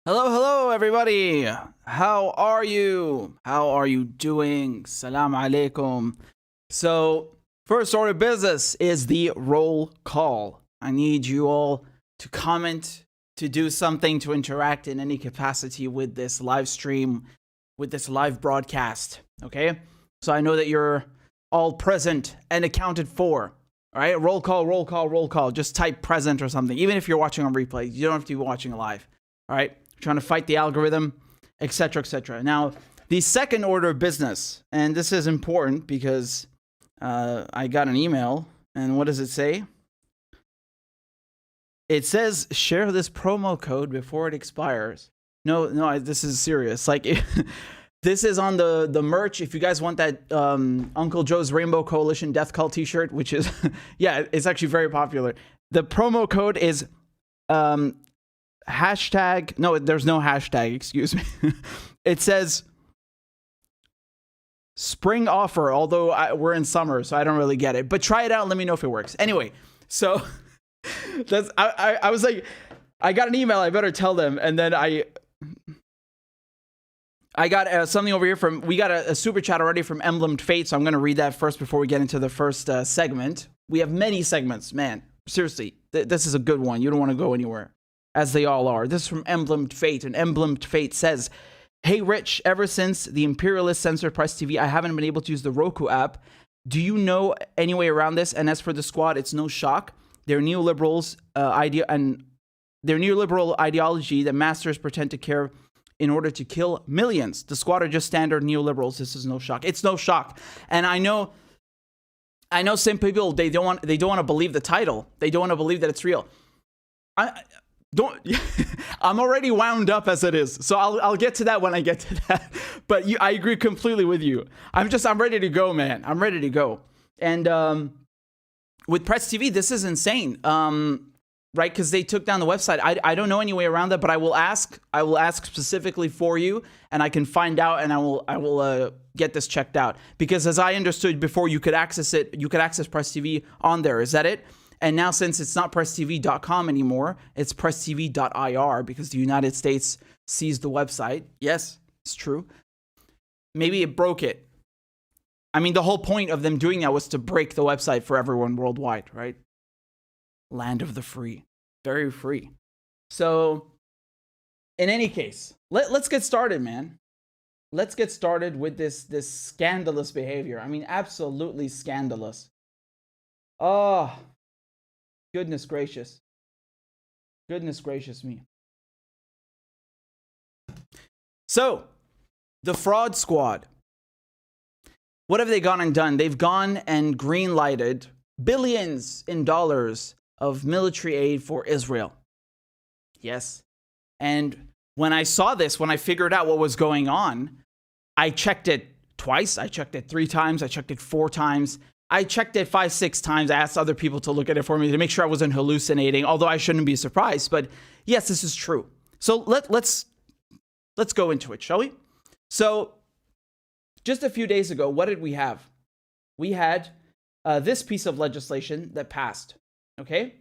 Hello, hello, everybody. How are you? How are you doing? Salam alaikum. So, first order of business is the roll call. I need you all to comment, to do something, to interact in any capacity with this live stream, with this live broadcast. Okay? So I know that you're all present and accounted for. All right? Roll call, roll call, roll call. Just type present or something. Even if you're watching on replay, you don't have to be watching live. All right? Trying to fight the algorithm, etc., etc. Now, the second order of business, and this is important because I got an email, and what does it say? It says, share this promo code before it expires. No, this is serious. Like, this is on the merch. If you guys want that Uncle Joe's Rainbow Coalition Death Cult t-shirt, which is, yeah, it's actually very popular. The promo code is hashtag, no, there's no hashtag, excuse me. It says spring offer, although we're in summer, so I don't really get it. But try it out and let me know if it works. Anyway, so that's I was like, I got an email, I better tell them. And then I got something over here we got a super chat already from Emblemed Fate, so I'm going to read that first before we get into the first segment. We have many segments, man. Seriously, this is a good one. You don't want to go anywhere, as they all are. This is from Emblemed Fate, and Emblemed Fate says, hey, Rich, ever since the imperialist censored Press TV, I haven't been able to use the Roku app. Do you know any way around this? And as for the squad, it's no shock. Their neoliberals their neoliberal ideology that masters pretend to care in order to kill millions. The squad are just standard neoliberals. This is no shock. It's no shock. And I know some people, they don't want to believe the title. They don't want to believe that it's real. I'm already wound up as it is, so I'll get to that when I get to that. But I agree completely with you. I'm ready to go, man. I'm ready to go. And with Press TV, this is insane, right? Because they took down the website. I don't know any way around that, but I will ask specifically for you, and I can find out, and I will get this checked out. Because as I understood before, you could access it. You could access Press TV on there. Is that it? And now, since it's not presstv.com anymore, it's presstv.ir because the United States seized the website. Yes, it's true. Maybe it broke it. I mean, the whole point of them doing that was to break the website for everyone worldwide, right? Land of the free. Very free. So, in any case, let's get started, man. Let's get started with this scandalous behavior. I mean, absolutely scandalous. Oh, goodness gracious. Goodness gracious me. So, the fraud squad. What have they gone and done? They've gone and green-lighted billions in dollars of military aid for Israel. Yes. And when I saw this, when I figured out what was going on, I checked it twice. I checked it 3 times. I checked it 4 times. I checked it 5, 6 times. I asked other people to look at it for me to make sure I wasn't hallucinating, although I shouldn't be surprised. But yes, this is true. So let's go into it, shall we? So just a few days ago, what did we have? We had this piece of legislation that passed, okay?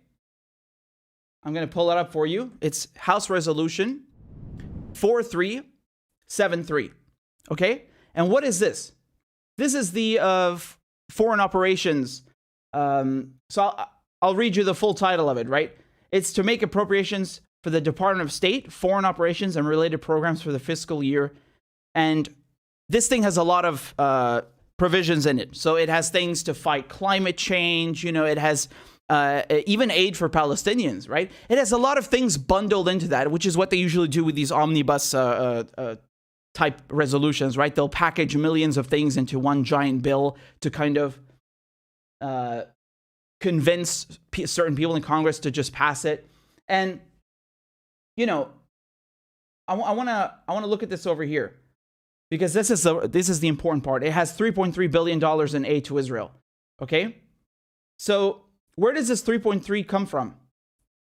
I'm going to pull it up for you. It's House Resolution 4373, okay? And what is this? This is the foreign operations. So I'll read you the full title of it, right? It's to make appropriations for the Department of State, foreign operations, and related programs for the fiscal year. And this thing has a lot of provisions in it. So it has things to fight climate change. You know, it has even aid for Palestinians, right? It has a lot of things bundled into that, which is what they usually do with these omnibus type resolutions, right? They'll package millions of things into one giant bill to kind of convince certain people in Congress to just pass it. And, you know, I want to look at this over here because this is the important part. It has $3.3 billion in aid to Israel. Okay. So where does this 3.3 come from?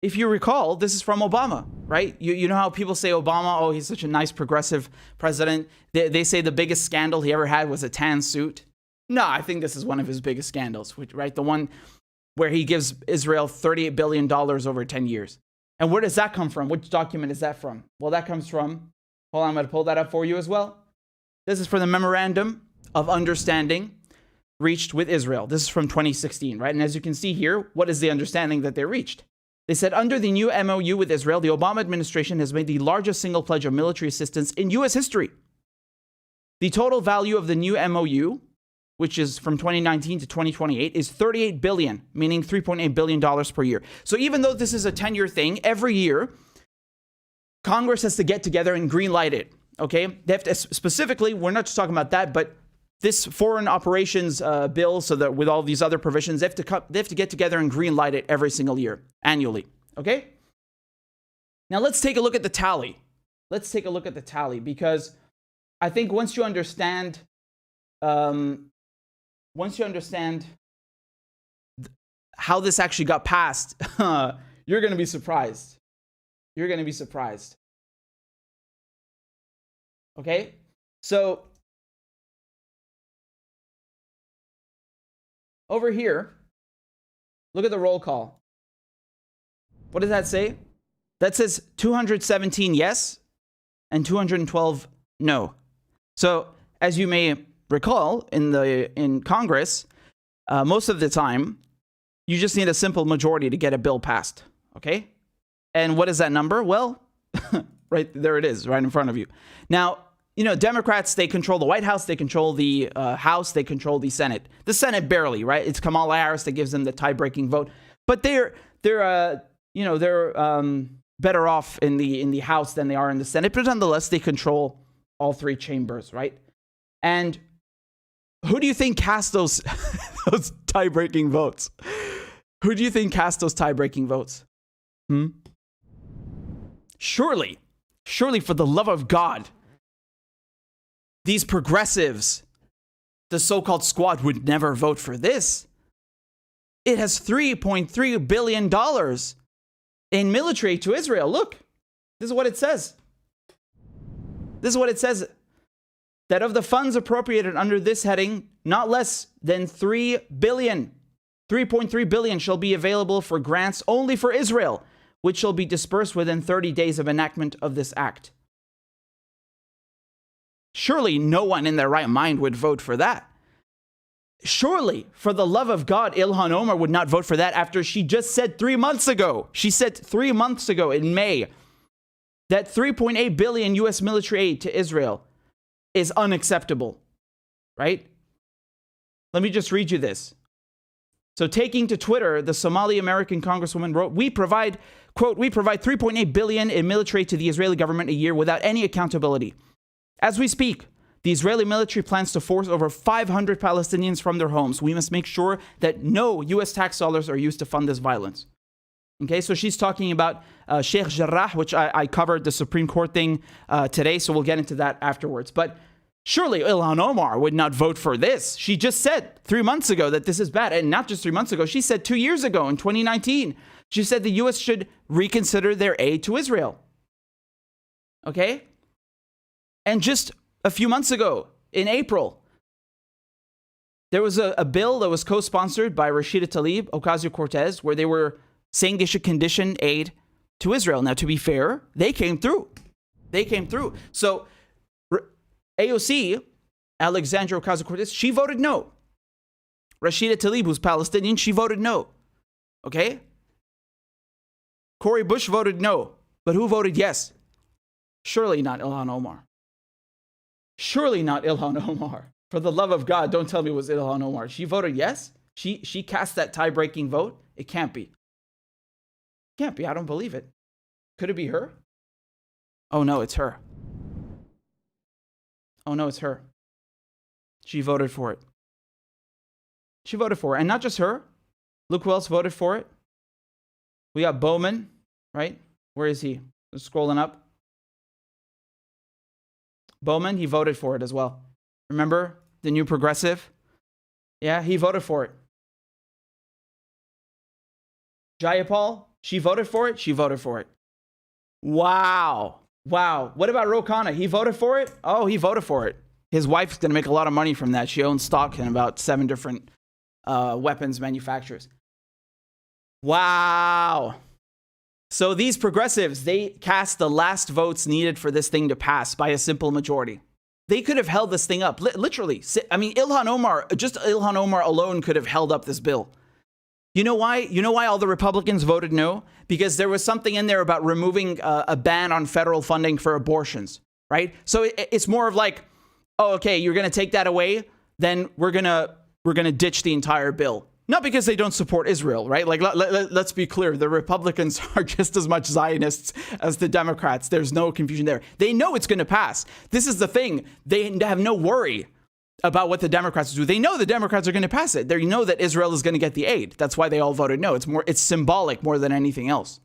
If you recall, this is from Obama, right? You know how people say Obama, oh, he's such a nice progressive president. They say the biggest scandal he ever had was a tan suit. No, I think this is one of his biggest scandals, right? The one where he gives Israel $38 billion over 10 years. And where does that come from? Which document is that from? Well, that comes from, hold on, I'm going to pull that up for you as well. This is from the Memorandum of Understanding reached with Israel. This is from 2016, right? And as you can see here, what is the understanding that they reached? They said, under the new MOU with Israel, the Obama administration has made the largest single pledge of military assistance in U.S. history. The total value of the new MOU, which is from 2019 to 2028, is $38 billion, meaning $3.8 billion per year. So even though this is a 10-year thing, every year, Congress has to get together and greenlight it, okay? They have to, specifically, we're not just talking about that, but this foreign operations bill, so that with all these other provisions, they have to get together and greenlight it every single year, annually, okay? Now let's take a look at the tally. Let's take a look at the tally, because I think once you understand how this actually got passed, you're going to be surprised. You're going to be surprised. Okay? So, over here, look at the roll call. What does that say? That says 217 yes and 212 no. So, as you may recall, in Congress, most of the time, you just need a simple majority to get a bill passed, okay? And what is that number? Well, right there it is, right in front of you. Now, you know, Democrats, they control the White House, they control the House, they control the Senate. The Senate barely, right? It's Kamala Harris that gives them the tie-breaking vote. But they're better off in the House than they are in the Senate. But nonetheless, they control all three chambers, right? And who do you think cast those those tie-breaking votes? Who do you think cast those tie-breaking votes? Surely, for the love of God, these progressives, the so-called squad, would never vote for this. It has $3.3 billion in military to Israel. Look, this is what it says. This is what it says. That of the funds appropriated under this heading, not less than $3.3 billion shall be available for grants only for Israel, which shall be dispersed within 30 days of enactment of this act. Surely no one in their right mind would vote for that. Surely, for the love of God, Ilhan Omar would not vote for that after she just said 3 months ago. She said 3 months ago in May that $3.8 billion U.S. military aid to Israel is unacceptable, right? Let me just read you this. So taking to Twitter, the Somali American Congresswoman wrote, we provide, quote, we provide $3.8 billion in military to the Israeli government a year without any accountability. As we speak, the Israeli military plans to force over 500 Palestinians from their homes. We must make sure that no U.S. tax dollars are used to fund this violence. Okay, so she's talking about Sheikh Jarrah, which I covered the Supreme Court thing today, so we'll get into that afterwards. But surely Ilhan Omar would not vote for this. She just said 3 months ago that this is bad. And not just 3 months ago, she said 2 years ago in 2019. She said the U.S. should reconsider their aid to Israel. Okay? And just a few months ago, in April, there was a bill that was co-sponsored by Rashida Tlaib, Ocasio-Cortez, where they were saying they should condition aid to Israel. Now, to be fair, they came through. So AOC, Alexandria Ocasio-Cortez, she voted no. Rashida Tlaib, who's Palestinian, she voted no. Okay? Cori Bush voted no. But who voted yes? Surely not Ilhan Omar. Surely not Ilhan Omar. For the love of God, don't tell me it was Ilhan Omar. She voted yes? She cast that tie-breaking vote? It can't be. Can't be. I don't believe it. Could it be her? Oh, no, it's her. Oh, no, it's her. She voted for it. She voted for it. And not just her. Look who else voted for it. We got Bowman, right? Where is he? Scrolling up. Bowman, he voted for it as well. Remember the new progressive? Yeah, he voted for it. Jayapal, she voted for it? She voted for it. Wow. What about Ro Khanna? He voted for it? Oh, he voted for it. His wife's going to make a lot of money from that. She owns stock in about 7 different weapons manufacturers. Wow. So these progressives, they cast the last votes needed for this thing to pass by a simple majority. They could have held this thing up, literally. I mean, Ilhan Omar alone could have held up this bill. You know why? You know why all the Republicans voted no? Because there was something in there about removing a ban on federal funding for abortions, right? So it's more of like, oh, okay, you're going to take that away, then we're going to ditch the entire bill. Not because they don't support Israel, right? Like, let's be clear. The Republicans are just as much Zionists as the Democrats. There's no confusion there. They know it's going to pass. This is the thing. They have no worry about what the Democrats do. They know the Democrats are going to pass it. They know that Israel is going to get the aid. That's why they all voted no. It's symbolic more than anything else.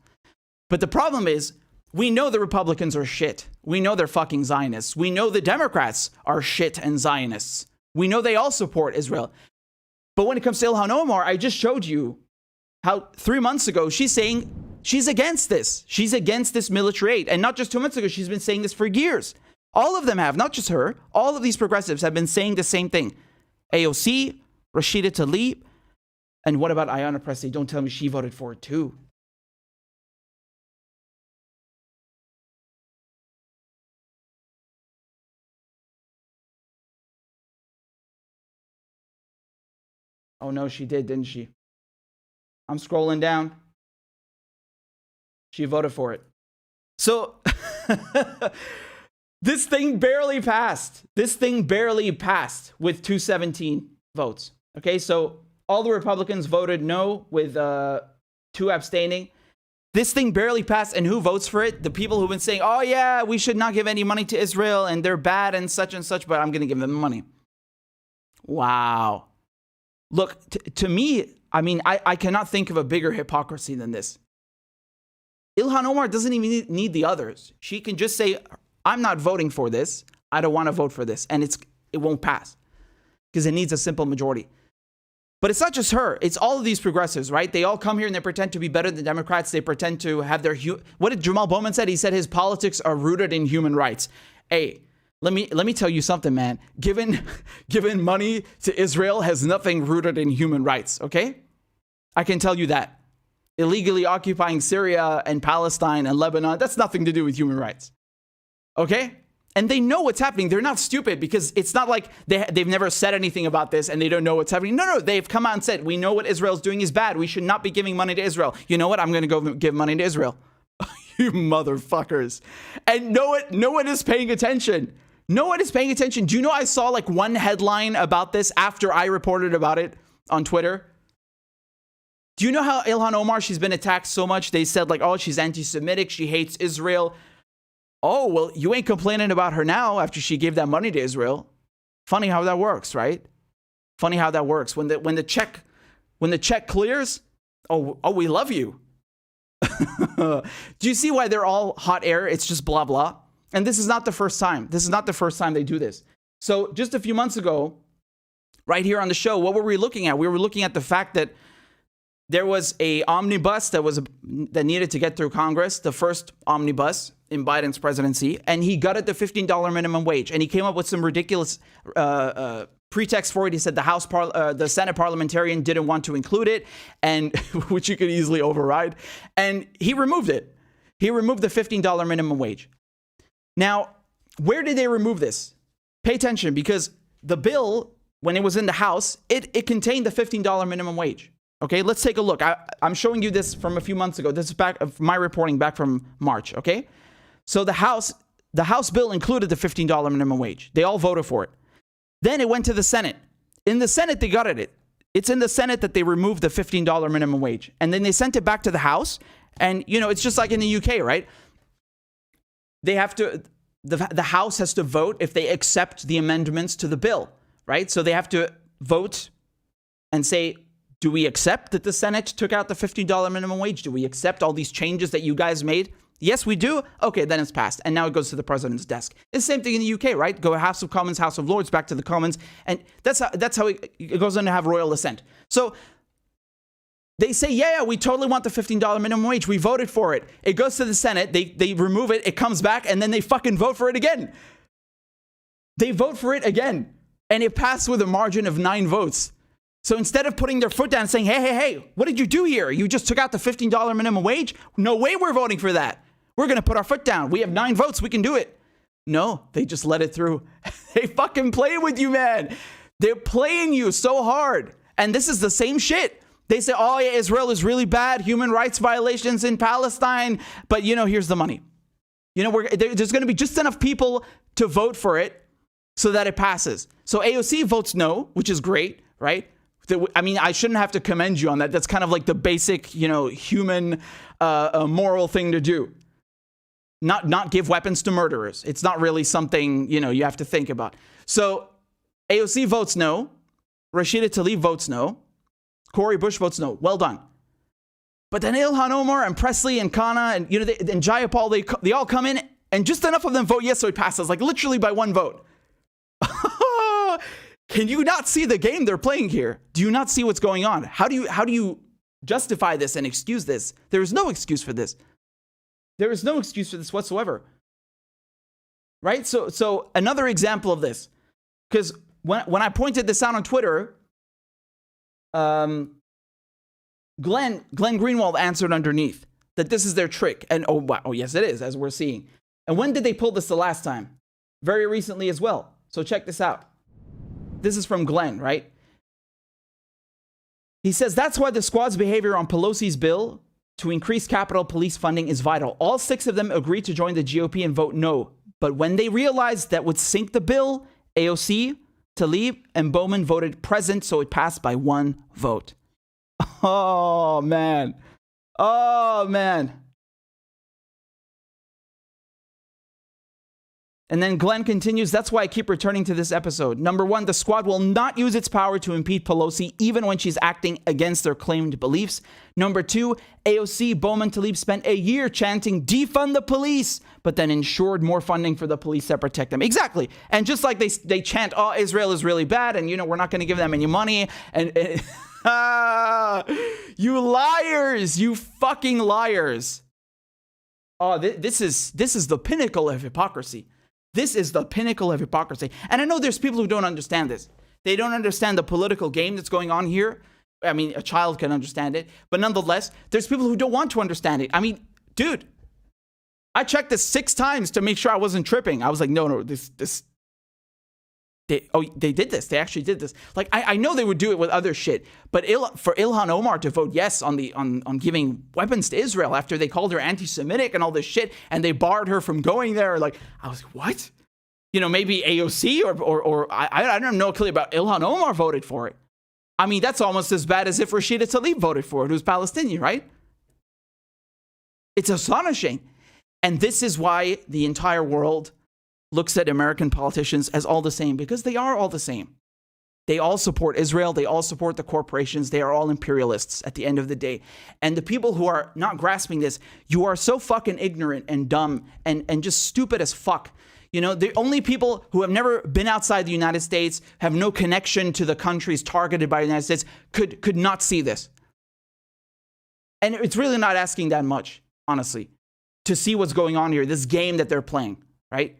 But the problem is, we know the Republicans are shit. We know they're fucking Zionists. We know the Democrats are shit and Zionists. We know they all support Israel. But when it comes to Ilhan Omar, I just showed you how 3 months ago she's saying she's against this. She's against this military aid. And not just 2 months ago, she's been saying this for years. All of them have, not just her. All of these progressives have been saying the same thing. AOC, Rashida Tlaib, and what about Ayanna Pressley? Don't tell me she voted for it too. Oh no, she did, didn't she? I'm scrolling down. She voted for it. So this thing barely passed. This thing barely passed with 217 votes. Okay, so all the Republicans voted no with 2 abstaining. This thing barely passed, and who votes for it? The people who've been saying, oh yeah, we should not give any money to Israel, and they're bad and such, but I'm going to give them money. Wow. Look, to me, I mean, I cannot think of a bigger hypocrisy than this. Ilhan Omar doesn't even need the others. She can just say, I'm not voting for this. I don't want to vote for this. And it won't pass because it needs a simple majority. But it's not just her. It's all of these progressives, right? They all come here and they pretend to be better than Democrats. They pretend to have their... What did Jamal Bowman said? He said his politics are rooted in human rights. Hey, let me tell you something, man. Giving money to Israel has nothing rooted in human rights, okay? I can tell you that. Illegally occupying Syria and Palestine and Lebanon, that's nothing to do with human rights, okay? And they know what's happening. They're not stupid because it's not like they've never said anything about this and they don't know what's happening. No, they've come out and said, we know what Israel's doing is bad. We should not be giving money to Israel. You know what? I'm going to go give money to Israel. You motherfuckers. And no one is paying attention. No one is paying attention. Do you know I saw like one headline about this after I reported about it on Twitter? Do you know how Ilhan Omar, she's been attacked so much? They said like, oh, she's anti-Semitic. She hates Israel. Oh, well, you ain't complaining about her now after she gave that money to Israel. Funny how that works, right? Funny how that works. When the check clears, oh, we love you. Do you see why they're all hot air? It's just blah, blah. And this is not the first time. This is not the first time they do this. So just a few months ago, right here on the show, what were we looking at? We were looking at the fact that there was a omnibus that needed to get through Congress, the first omnibus in Biden's presidency, and he gutted the $15 minimum wage, and he came up with some ridiculous pretext for it. He said the Senate parliamentarian didn't want to include it, and which you could easily override, and he removed it. He removed the $15 minimum wage. Now, where did they remove this? Pay attention, because the bill, when it was in the House, it contained the $15 minimum wage. Okay, let's take a look. I'm showing you this from a few months ago. This is back of my reporting back from March, okay? So the House bill included the $15 minimum wage. They all voted for it. Then it went to the Senate. In the Senate, they gutted it. It's in the Senate that they removed the $15 minimum wage. And then they sent it back to the House. And, you know, it's just like in the UK, right? They have to, the House has to vote if they accept the amendments to the bill, right? So they have to vote and say, do we accept that the Senate took out the $15 minimum wage? Do we accept all these changes that you guys made? Yes, we do. Okay, then it's passed. And now it goes to the president's desk. It's the same thing in the UK, right? Go House of Commons, House of Lords, back to the Commons. And that's how it goes on to have royal assent. So they say, yeah, we totally want the $15 minimum wage. We voted for it. It goes to the Senate. They remove it. It comes back. And then they fucking vote for it again. They vote for it again. And it passed with a margin of 9 votes. So instead of putting their foot down and saying, hey, what did you do here? You just took out the $15 minimum wage? No way we're voting for that. We're going to put our foot down. We have 9 votes. We can do it. No, they just let it through. They fucking play with you, man. They're playing you so hard. And this is the same shit. They say, oh, yeah, Israel is really bad. Human rights violations in Palestine. But, here's the money. There's going to be just enough people to vote for it so that it passes. So AOC votes no, which is great, right? I mean, I shouldn't have to commend you on that. That's kind of like the basic, human moral thing to do. Not give weapons to murderers. It's not really something, you have to think about. So AOC votes no. Rashida Tlaib votes no. Cori Bush votes no. Well done. But then Ilhan Omar and Presley and Kana and, and Jayapal, they all come in and just enough of them vote yes so it passes, like literally by 1 vote. Can you not see the game they're playing here? Do you not see what's going on? How do you justify this and excuse this? There is no excuse for this. There is no excuse for this whatsoever. Right? So another example of this, because when I pointed this out on Twitter, Glenn Greenwald answered underneath that this is their trick. And oh yes it is, as we're seeing. And when did they pull this the last time? Very recently as well. So check this out. This is from Glenn, right? He says, that's why the squad's behavior on Pelosi's bill to increase Capitol Police funding is vital. All 6 of them agreed to join the GOP and vote no. But when they realized that would sink the bill, AOC, Tlaib, and Bowman voted present, so it passed by 1 vote. Oh, man. Oh, man. And then Glenn continues, that's why I keep returning to this episode. Number 1, the squad will not use its power to impede Pelosi, even when she's acting against their claimed beliefs. Number 2, AOC, Bowman, Tlaib spent a year chanting, defund the police, but then ensured more funding for the police that protect them. Exactly. And just like they chant, oh, Israel is really bad, and, we're not going to give them any money. And you liars, you fucking liars. Oh, this is the pinnacle of hypocrisy. This is the pinnacle of hypocrisy. And I know there's people who don't understand this. They don't understand the political game that's going on here. I mean, a child can understand it. But nonetheless, there's people who don't want to understand it. I mean, dude, I checked this 6 times to make sure I wasn't tripping. I was like, no, they did this. They actually did this. Like, I know they would do it with other shit. But for Ilhan Omar to vote yes on giving weapons to Israel after they called her anti-Semitic and all this shit, and they barred her from going there, like, I was like, what? Maybe AOC or I don't know clearly about Ilhan Omar voted for it. I mean, that's almost as bad as if Rashida Tlaib voted for it, who's Palestinian, right? It's astonishing. And this is why the entire world looks at American politicians as all the same, because they are all the same. They all support Israel. They all support the corporations. They are all imperialists at the end of the day. And the people who are not grasping this, you are so fucking ignorant and dumb and just stupid as fuck. The only people who have never been outside the United States, have no connection to the countries targeted by the United States, could not see this. And it's really not asking that much, honestly, to see what's going on here, this game that they're playing, right?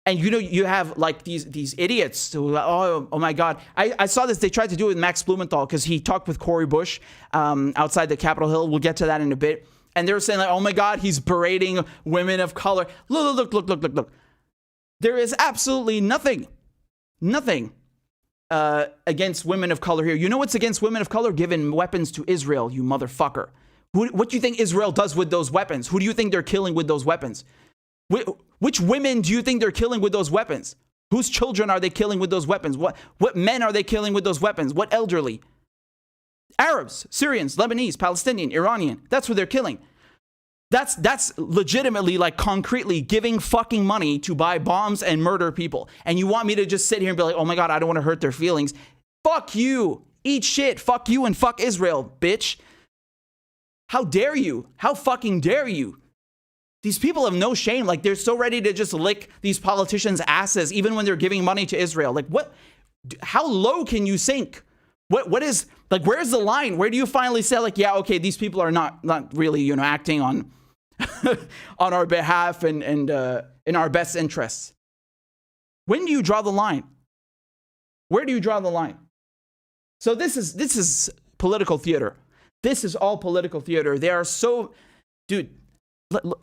And you have like these idiots who, oh my God. I saw this. They tried to do it with Max Blumenthal because he talked with Cori Bush outside the Capitol Hill. We'll get to that in a bit. And they were saying like, oh my God, he's berating women of color. Look. There is absolutely nothing against women of color here. You know what's against women of color? Giving weapons to Israel, you motherfucker. What do you think Israel does with those weapons? Who do you think they're killing with those weapons? Which women do you think they're killing with those weapons? Whose children are they killing with those weapons? What men are they killing with those weapons? What elderly? Arabs, Syrians, Lebanese, Palestinian, Iranian. That's who they're killing. That's legitimately, like, concretely giving fucking money to buy bombs and murder people. And you want me to just sit here and be like, oh my God, I don't want to hurt their feelings. Fuck you. Eat shit. Fuck you and fuck Israel, bitch. How dare you? How fucking dare you? These people have no shame. Like, they're so ready to just lick these politicians' asses, even when they're giving money to Israel. Like, what? How low can you sink? What is, like, where's the line? Where do you finally say, like, yeah, okay, these people are not really, acting on on our behalf and in our best interests? When do you draw the line? Where do you draw the line? So this is political theater. This is all political theater. They are so, dude,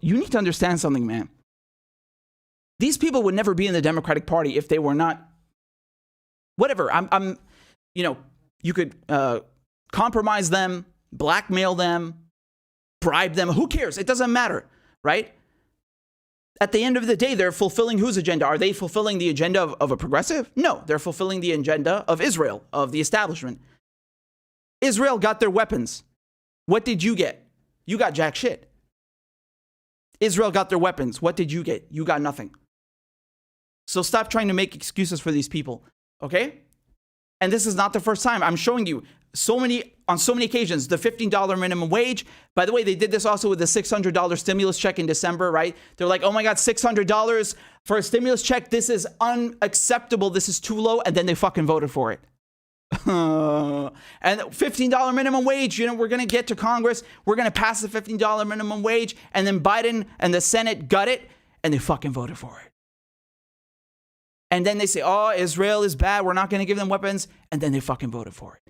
you need to understand something, man. These people would never be in the Democratic Party if they were not, whatever. You could compromise them, blackmail them, bribe them. Who cares? It doesn't matter, right? At the end of the day, they're fulfilling whose agenda? Are they fulfilling the agenda of a progressive? No, they're fulfilling the agenda of Israel, of the establishment. Israel got their weapons. What did you get? You got jack shit. Israel got their weapons. What did you get? You got nothing. So stop trying to make excuses for these people, okay? And this is not the first time. I'm showing you on so many occasions, the $15 minimum wage. By the way, they did this also with the $600 stimulus check in December, right? They're like, oh my God, $600 for a stimulus check. This is unacceptable. This is too low. And then they fucking voted for it. And $15 minimum wage, we're going to get to Congress. We're going to pass the $15 minimum wage. And then Biden and the Senate got it. And they fucking voted for it. And then they say, oh, Israel is bad. We're not going to give them weapons. And then they fucking voted for it.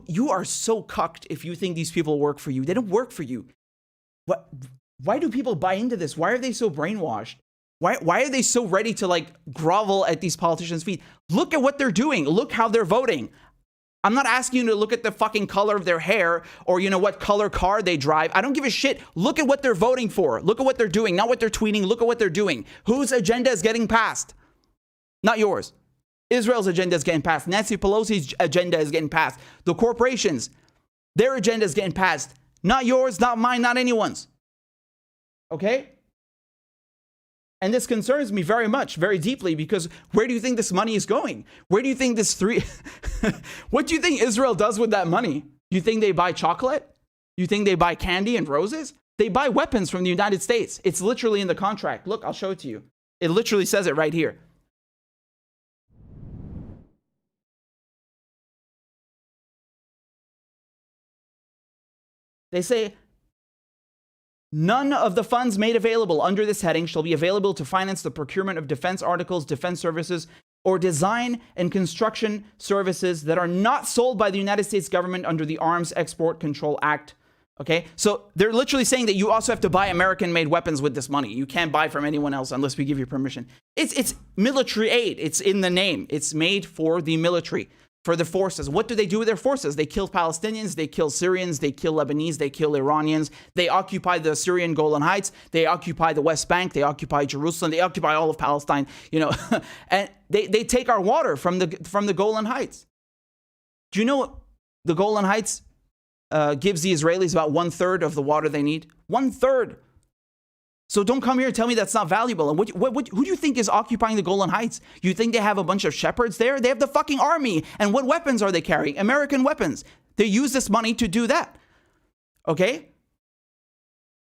You are so cucked if you think these people work for you. They don't work for you. Why do people buy into this? Why are they so brainwashed? Why are they so ready to grovel at these politicians' feet? Look at what they're doing. Look how they're voting. I'm not asking you to look at the fucking color of their hair or, what color car they drive. I don't give a shit. Look at what they're voting for. Look at what they're doing. Not what they're tweeting. Look at what they're doing. Whose agenda is getting passed? Not yours. Israel's agenda is getting passed. Nancy Pelosi's agenda is getting passed. The corporations, their agenda is getting passed. Not yours, not mine, not anyone's. Okay? And this concerns me very much, very deeply, because where do you think this money is going? Where do you think what do you think Israel does with that money? You think they buy chocolate? You think they buy candy and roses? They buy weapons from the United States. It's literally in the contract. Look, I'll show it to you. It literally says it right here. They say, none of the funds made available under this heading shall be available to finance the procurement of defense articles, defense services, or design and construction services that are not sold by the United States government under the Arms Export Control Act. Okay, so they're literally saying that you also have to buy American-made weapons with this money. You can't buy from anyone else unless we give you permission. It's military aid. It's in the name. It's made for the military. For the forces. What do they do with their forces? They kill Palestinians, they kill Syrians, they kill Lebanese, they kill Iranians, they occupy the Syrian Golan Heights, they occupy the West Bank, they occupy Jerusalem, they occupy all of Palestine, and they take our water from the Golan Heights. Do you know what the Golan Heights gives the Israelis about 1/3 of the water they need? 1/3. So don't come here and tell me that's not valuable. And who do you think is occupying the Golan Heights? You think they have a bunch of shepherds there? They have the fucking army. And what weapons are they carrying? American weapons. They use this money to do that. Okay?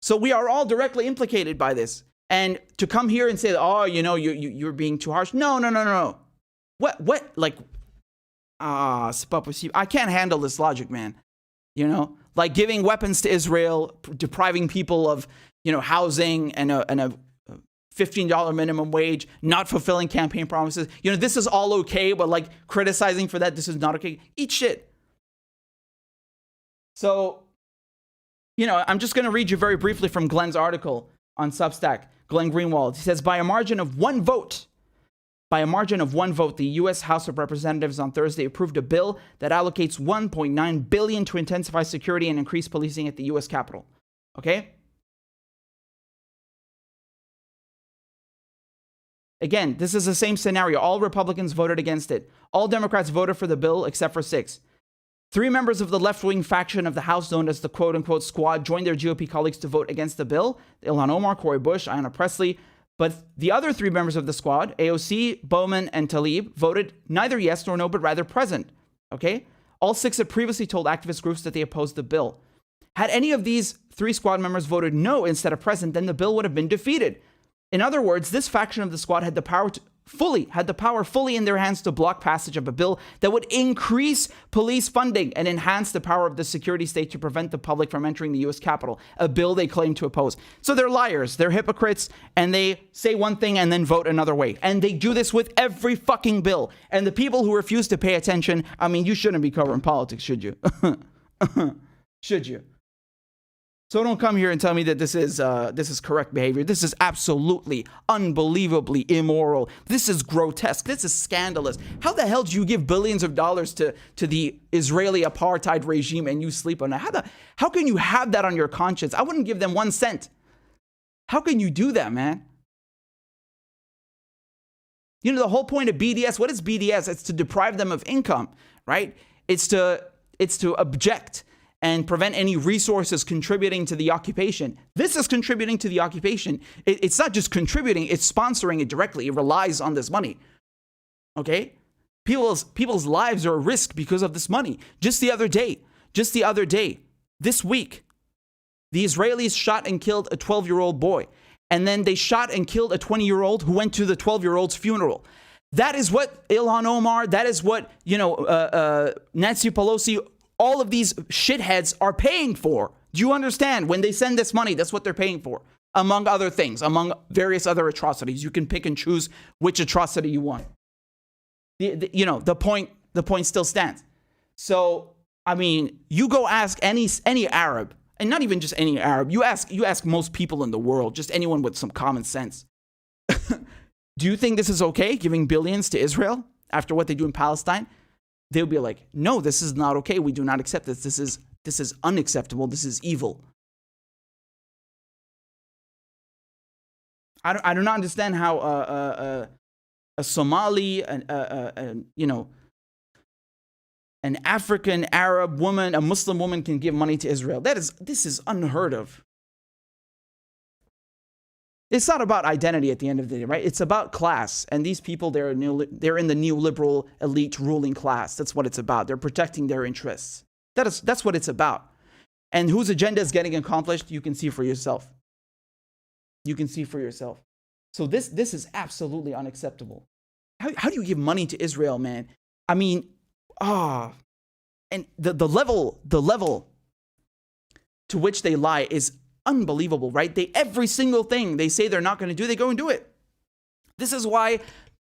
So we are all directly implicated by this. And to come here and say, oh, you're being too harsh. No. What? C'est pas possible. I can't handle this logic, man. Like giving weapons to Israel, depriving people of housing and a $15 minimum wage, not fulfilling campaign promises. This is all okay, but criticizing for that, this is not okay. Eat shit. So, I'm just going to read you very briefly from Glenn's article on Substack, Glenn Greenwald. He says, by a margin of one vote, the U.S. House of Representatives on Thursday approved a bill that allocates $1.9 billion to intensify security and increase policing at the U.S. Capitol. Okay? Again, this is the same scenario. All Republicans voted against it. All Democrats voted for the bill except for 6. 3 members of the left-wing faction of the House, known as the quote-unquote squad, joined their GOP colleagues to vote against the bill. Ilhan Omar, Cori Bush, Ayanna Pressley. But the other 3 members of the squad, AOC, Bowman, and Tlaib, voted neither yes nor no, but rather present. Okay? All 6 had previously told activist groups that they opposed the bill. Had any of these 3 squad members voted no instead of present, then the bill would have been defeated. In other words, this faction of the squad had the power had the power fully in their hands to block passage of a bill that would increase police funding and enhance the power of the security state to prevent the public from entering the U.S. Capitol, a bill they claim to oppose. So they're liars, they're hypocrites, and they say one thing and then vote another way. And they do this with every fucking bill. And the people who refuse to pay attention, I mean, you shouldn't be covering politics, should you? Should you? So don't come here and tell me that this is correct behavior. This is absolutely, unbelievably immoral. This is grotesque. This is scandalous. How the hell do you give billions of dollars to the Israeli apartheid regime and you sleep on it? How can you have that on your conscience? I wouldn't give them 1 cent. How can you do that, man? You know, the whole point of BDS, what is BDS? It's to deprive them of income, right? It's to object and prevent any resources contributing to the occupation. This is contributing to the occupation. It's not just contributing, it's sponsoring it directly. It relies on this money. Okay? People's lives are at risk because of this money. Just the other day, this week, the Israelis shot and killed a 12-year-old boy. And then they shot and killed a 20-year-old who went to the 12-year-old's funeral. That is what Ilhan Omar, that is what, Nancy Pelosi, all of these shitheads are paying for. Do you understand? When they send this money, that's what they're paying for. Among other things, among various other atrocities. You can pick and choose which atrocity you want. The point still stands. So, I mean, you go ask any Arab, and not even just any Arab. You ask most people in the world, just anyone with some common sense. Do you think this is okay, giving billions to Israel after what they do in Palestine? They'll be like, no, this is not okay. We do not accept this. This is unacceptable. This is evil. I do not understand how a Somali, an African Arab woman, a Muslim woman can give money to Israel. This is unheard of. It's not about identity at the end of the day, right? It's about class. And these people, they're in the neoliberal elite ruling class. That's what it's about. They're protecting their interests. That's what it's about. And whose agenda is getting accomplished, you can see for yourself. You can see for yourself. So this is absolutely unacceptable. How do you give money to Israel, man? I mean, and the level to which they lie is unbelievable, right? Every single thing they say they're not going to do, they go and do it. This is why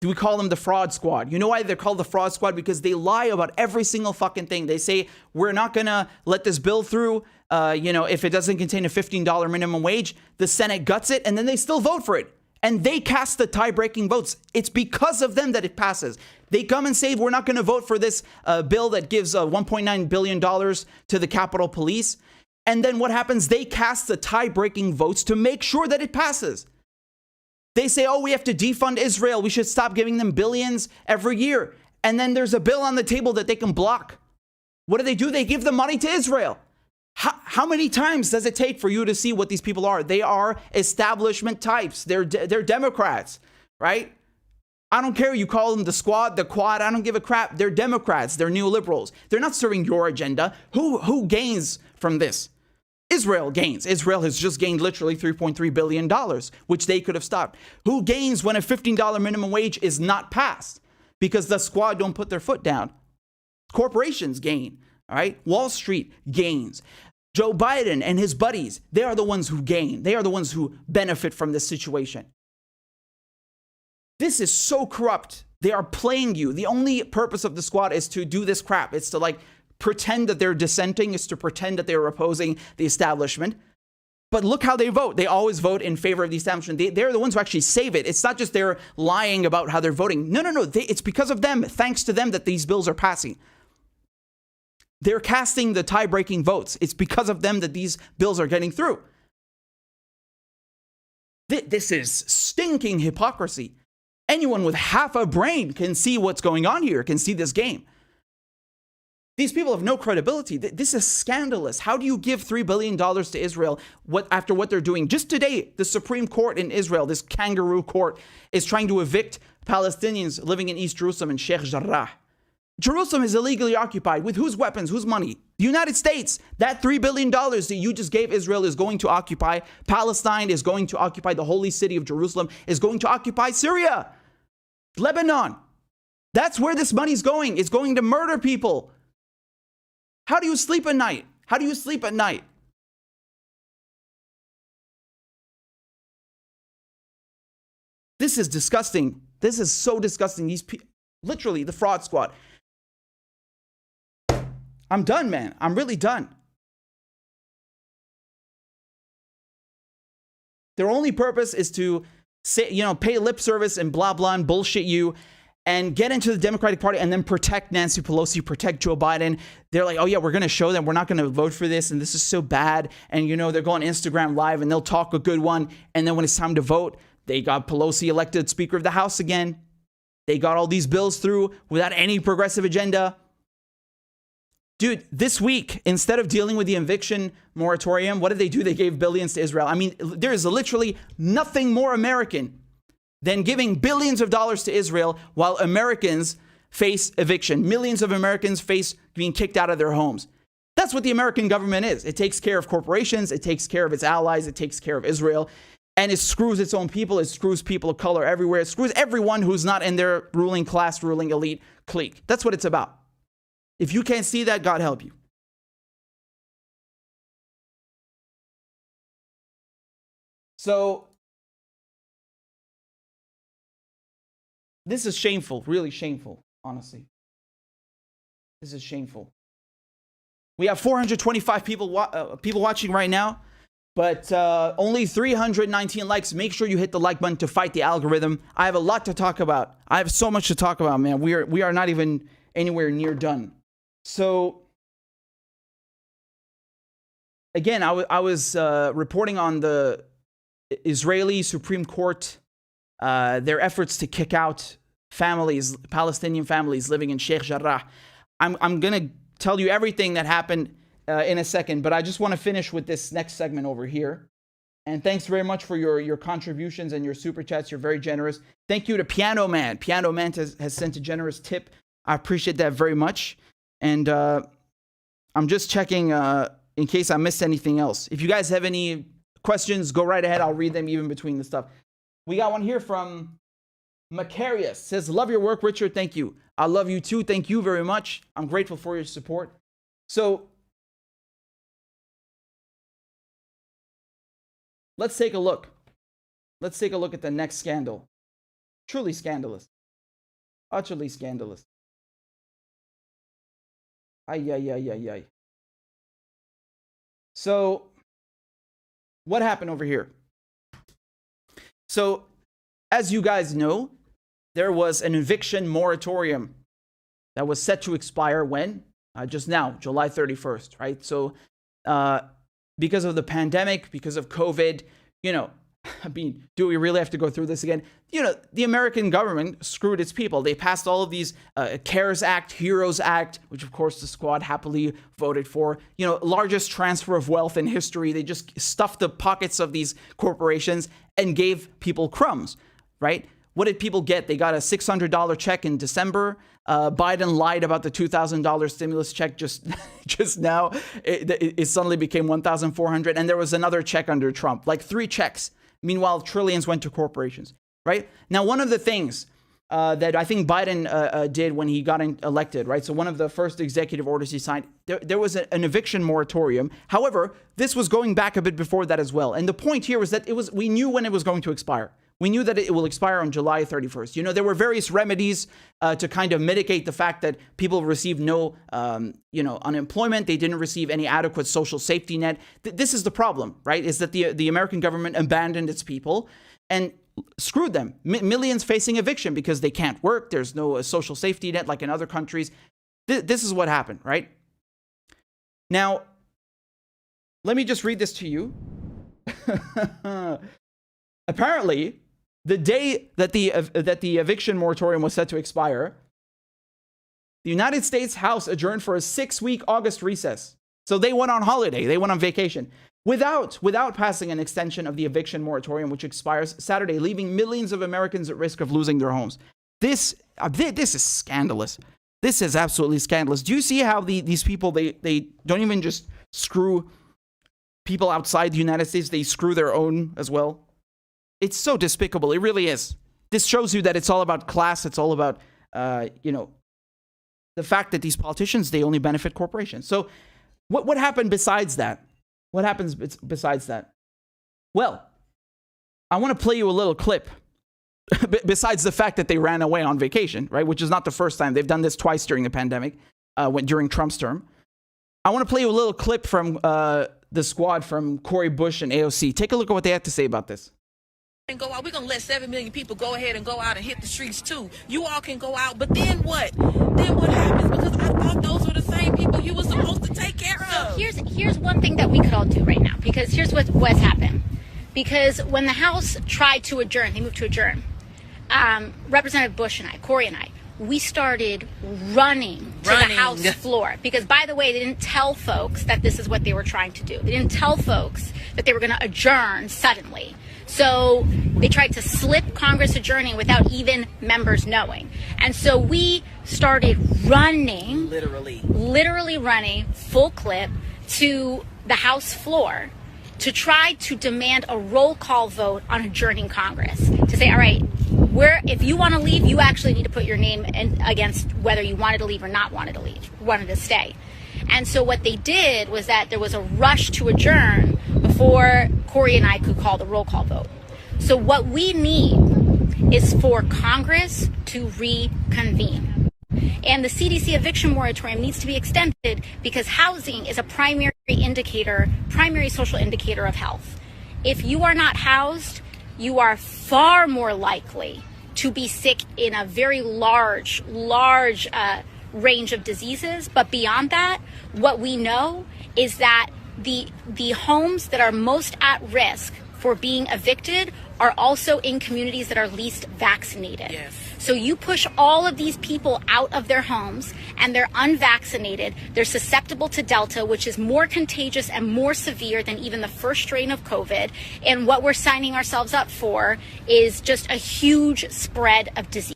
we call them the fraud squad. You know why they're called the fraud squad? Because they lie about every single fucking thing. They say, we're not going to let this bill through, if it doesn't contain a $15 minimum wage. The Senate guts it, and then they still vote for it. And they cast the tie-breaking votes. It's because of them that it passes. They come and say, we're not going to vote for this bill that gives $1.9 billion to the Capitol Police. And then what happens? They cast the tie-breaking votes to make sure that it passes. They say, we have to defund Israel. We should stop giving them billions every year. And then there's a bill on the table that they can block. What do? They give the money to Israel. How many times does it take for you to see what these people are? They are establishment types. They're Democrats, right? I don't care. You call them the squad, the quad. I don't give a crap. They're Democrats. They're neoliberals. They're not serving your agenda. Who gains from this? Israel gains. Israel has just gained literally $3.3 billion, which they could have stopped. Who gains when a $15 minimum wage is not passed? Because the squad don't put their foot down. Corporations gain, all right? Wall Street gains. Joe Biden and his buddies, they are the ones who gain. They are the ones who benefit from this situation. This is so corrupt. They are playing you. The only purpose of the squad is to do this crap. It's to pretend that they're dissenting, is to pretend that they're opposing the establishment. But look how they vote. They always vote in favor of the establishment. They're the ones who actually save it. It's not just they're lying about how they're voting. No. It's because of them, thanks to them, that these bills are passing. They're casting the tie-breaking votes. It's because of them that these bills are getting through. This is stinking hypocrisy. Anyone with half a brain can see what's going on here, can see this game. These people have no credibility. This is scandalous. How do you give $3 billion to Israel after what they're doing? Just today, the Supreme Court in Israel, this kangaroo court, is trying to evict Palestinians living in East Jerusalem and Sheikh Jarrah. Jerusalem is illegally occupied. With whose weapons? Whose money? The United States. That $3 billion that you just gave Israel is going to occupy Palestine, is going to occupy the holy city of Jerusalem, is going to occupy Syria. Lebanon. That's where this money's going. It's going to murder people. How do you sleep at night? How do you sleep at night? This is disgusting. This is so disgusting. These people, literally the fraud squad. I'm done, man. I'm really done. Their only purpose is to say, pay lip service and blah, blah, and bullshit you and get into the Democratic Party and then protect Nancy Pelosi, protect Joe Biden. They're like, oh yeah, we're going to show them we're not going to vote for this and this is so bad. And they're going Instagram live and they'll talk a good one. And then when it's time to vote, they got Pelosi elected Speaker of the House again. They got all these bills through without any progressive agenda. Dude, this week, instead of dealing with the eviction moratorium, what did they do? They gave billions to Israel. I mean, there is literally nothing more American than giving billions of dollars to Israel while Americans face eviction. Millions of Americans face being kicked out of their homes. That's what the American government is. It takes care of corporations. It takes care of its allies. It takes care of Israel. And it screws its own people. It screws people of color everywhere. It screws everyone who's not in their ruling class, ruling elite clique. That's what it's about. If you can't see that, God help you. So, this is shameful, really shameful, honestly. This is shameful. We have 425 people watching right now, but only 319 likes. Make sure you hit the like button to fight the algorithm. I have a lot to talk about. I have so much to talk about, man. We are not even anywhere near done. So, again, I was reporting on the Israeli Supreme Court, their efforts to kick out families, Palestinian families living in Sheikh Jarrah. I'm going to tell you everything that happened in a second, but I just want to finish with this next segment over here. And thanks very much for your contributions and your super chats. You're very generous. Thank you to Piano Man. Piano Man has sent a generous tip. I appreciate that very much. And I'm just checking in case I missed anything else. If you guys have any questions, go right ahead. I'll read them even between the stuff. We got one here from Macarius. Says, love your work, Richard. Thank you. I love you too. Thank you very much. I'm grateful for your support. So let's take a look. Let's take a look at the next scandal. Truly scandalous. Utterly scandalous. Ay. So, what happened over here? So, as you guys know, there was an eviction moratorium that was set to expire when? Just now, July 31st, right? So, because of the pandemic, because of COVID, I mean, do we really have to go through this again? The American government screwed its people. They passed all of these CARES Act, HEROES Act, which of course the squad happily voted for. Largest transfer of wealth in history. They just stuffed the pockets of these corporations and gave people crumbs, right? What did people get? They got a $600 check in December. Biden lied about the $2,000 stimulus check just now. It suddenly became $1,400. And there was another check under Trump, like 3 checks. Meanwhile, trillions went to corporations, right? Now, one of the things that I think Biden did when he got elected, right? So one of the first executive orders he signed, there was an eviction moratorium. However, this was going back a bit before that as well. And the point here was that we knew when it was going to expire. We knew that it will expire on July 31st. There were various remedies to kind of mitigate the fact that people received no, unemployment. They didn't receive any adequate social safety net. This is the problem, right? Is that the American government abandoned its people and screwed them. Millions facing eviction because they can't work. There's no social safety net like in other countries. This is what happened, right? Now, let me just read this to you. Apparently, the day that the eviction moratorium was set to expire, the United States House adjourned for a 6-week August recess. So they went on holiday. They went on vacation without passing an extension of the eviction moratorium, which expires Saturday, leaving millions of Americans at risk of losing their homes. This is scandalous. This is absolutely scandalous. Do you see how these people, they don't even just screw people outside the United States, they screw their own as well? It's so despicable. It really is. this shows you that it's all about class. It's all about, you know, the fact that these politicians, they only benefit corporations. So what happened besides that? What happens besides that? Well, I want to play you a little clip. Besides the fact that they ran away on vacation, right? Which is not the first time. They've done this twice during the pandemic, during Trump's term. I want to play you a little clip from the squad from Cori Bush and AOC. Take a look at what they have to say about this. And go out. We're gonna let 7 million people go ahead and go out and hit the streets too. You all can go out, but then what? Then what happens? Because I thought those were the same people you were supposed to take care of. Here's one thing that we could all do right now, because here's what's happened. Because when the House tried to adjourn, they moved to adjourn. Representative Bush and I, Cori and I, we started running to the House floor. Because, by the way, they didn't tell folks that this is what they were trying to do. They didn't tell folks that they were going to adjourn suddenly. So they tried to slip Congress adjourning without even members knowing. And so we started running, literally running full clip to the House floor to try to demand a roll call vote on adjourning Congress. To say, all right, if you want to leave, you actually need to put your name in against whether you wanted to leave or not wanted to stay. And so what they did was that there was a rush to adjourn before Cori and I could call the roll call vote. So what we need is for Congress to reconvene. And the CDC eviction moratorium needs to be extended because housing is a primary social indicator of health. If you are not housed, you are far more likely to be sick in a very large range of diseases. But beyond that, what we know is that the homes that are most at risk for being evicted are also in communities that are least vaccinated. Yes. So you push all of these people out of their homes and they're unvaccinated. They're susceptible to Delta, which is more contagious and more severe than even the first strain of COVID. And what we're signing ourselves up for is just a huge spread of disease.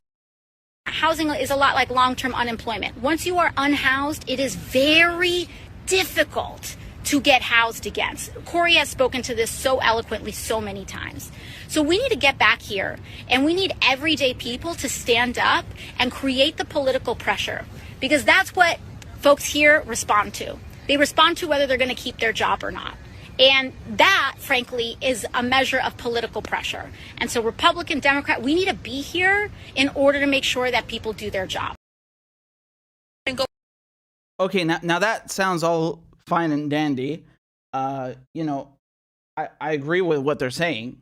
Housing is a lot like long-term unemployment. Once you are unhoused, it is very difficult to get housed again. Cori has spoken to this so eloquently so many times. So we need to get back here, and we need everyday people to stand up and create the political pressure, because that's what folks here respond to. They respond to whether they're going to keep their job or not. And that, frankly, is a measure of political pressure. And so Republican, Democrat, we need to be here in order to make sure that people do their job. Okay, now that sounds all fine and dandy. You know, I agree with what they're saying.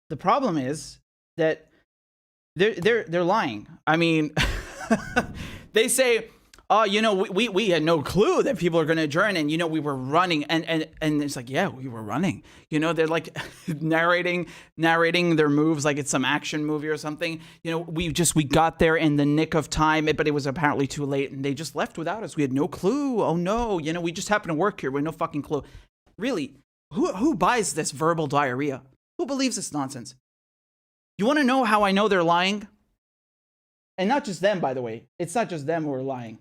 The problem is that they're lying. I mean, they say, oh, you know, we had no clue that people are going to adjourn, and, you know, we were running, and it's like, yeah, we were running. You know, they're like narrating their moves like it's some action movie or something. You know, we got there in the nick of time, but it was apparently too late, and they just left without us. We had no clue. Oh no, you know, we just happened to work here. We had no fucking clue. Really, who buys this verbal diarrhea? Who believes this nonsense? You want to know how I know they're lying? And not just them, by the way. It's not just them who are lying.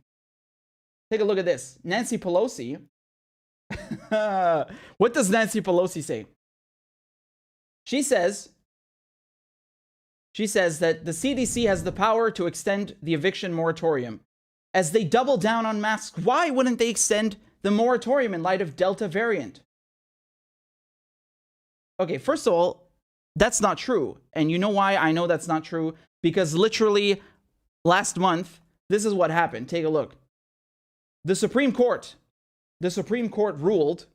Take a look at this. Nancy Pelosi. What does Nancy Pelosi say? She says that the CDC has the power to extend the eviction moratorium. As they double down on masks, why wouldn't they extend the moratorium in light of Delta variant? Okay, first of all, that's not true. And you know why I know that's not true? Because literally last month, this is what happened. Take a look. The Supreme Court ruled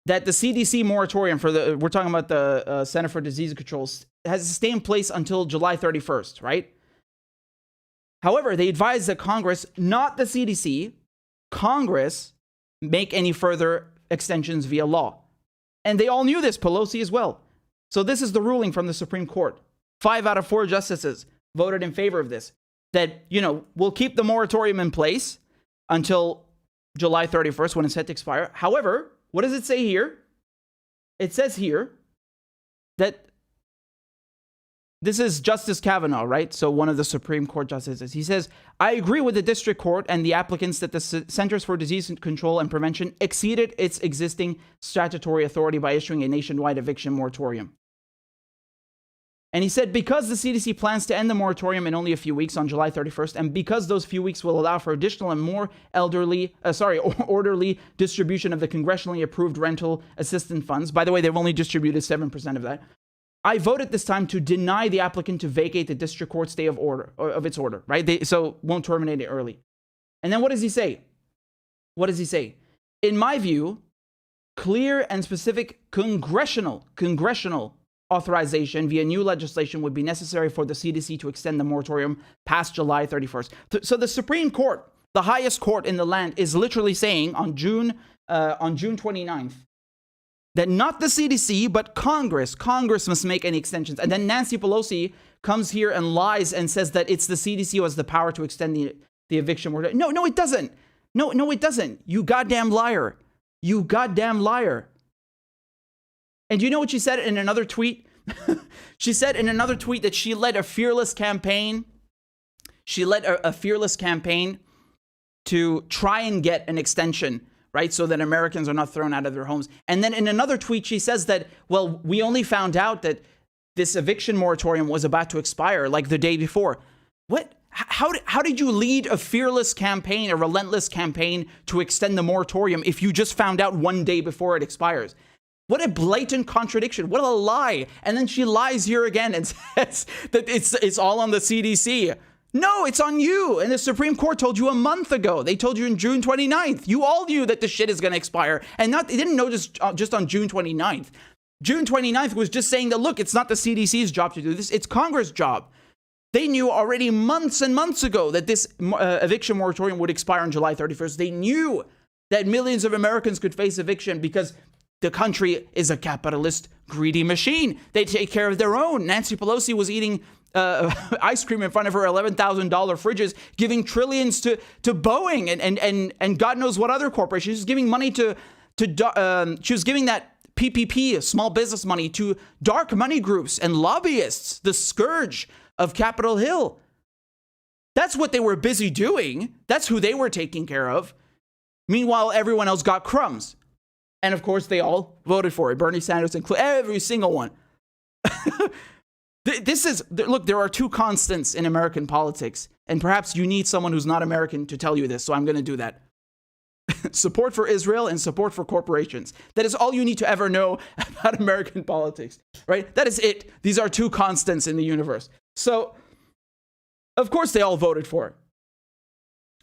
that the CDC moratorium we're talking about the Center for Disease Control, has to stay in place until July 31st, right? However, they advised that Congress, not the CDC, Congress, make any further extensions via law. And they all knew this, Pelosi as well. So this is the ruling from the Supreme Court. 5 out of 4 justices voted in favor of this. That, you know, we'll keep the moratorium in place until July 31st when it's set to expire. However, what does it say here? It says here that this is Justice Kavanaugh, right? So one of the Supreme Court justices. He says, I agree with the district court and the applicants that the Centers for Disease Control and Prevention exceeded its existing statutory authority by issuing a nationwide eviction moratorium. And he said, because the CDC plans to end the moratorium in only a few weeks on July 31st, and because those few weeks will allow for additional and more orderly distribution of the congressionally approved rental assistance funds. By the way, they've only distributed 7% of that. I voted this time to deny the applicant to vacate the district court stay of its order, right? So won't terminate it early. And then what does he say? What does he say? In my view, clear and specific congressional authorization via new legislation would be necessary for the CDC to extend the moratorium past July 31st. So the Supreme Court, the highest court in the land, is literally saying on June 29th that not the CDC, but Congress must make any extensions. And then Nancy Pelosi comes here and lies and says that it's the CDC who has the power to extend the eviction moratorium. No, it doesn't. No, it doesn't. You goddamn liar. You goddamn liar. And you know what she said in another tweet? She said in another tweet that she led a fearless campaign. She led a fearless campaign to try and get an extension, right? So that Americans are not thrown out of their homes. And then in another tweet, she says that, well, we only found out that this eviction moratorium was about to expire like the day before. What? How did you lead a fearless campaign, a relentless campaign to extend the moratorium if you just found out one day before it expires? What a blatant contradiction. What a lie. And then she lies here again and says that it's all on the CDC. No, it's on you. And the Supreme Court told you a month ago. They told you in June 29th. You all knew that the shit is going to expire. And they didn't know just on June 29th. June 29th was just saying that, look, it's not the CDC's job to do this. It's Congress' job. They knew already months and months ago that this eviction moratorium would expire on July 31st. They knew that millions of Americans could face eviction because the country is a capitalist, greedy machine. They take care of their own. Nancy Pelosi was eating ice cream in front of her $11,000 fridges, giving trillions to Boeing and God knows what other corporations. She was giving money she was giving that PPP, small business money, to dark money groups and lobbyists, the scourge of Capitol Hill. That's what they were busy doing. That's who they were taking care of. Meanwhile, everyone else got crumbs. And of course, they all voted for it. Bernie Sanders included, every single one. Look, there are two constants in American politics. And perhaps you need someone who's not American to tell you this. So I'm going to do that. Support for Israel and support for corporations. That is all you need to ever know about American politics, right? That is it. These are two constants in the universe. So, of course they all voted for it.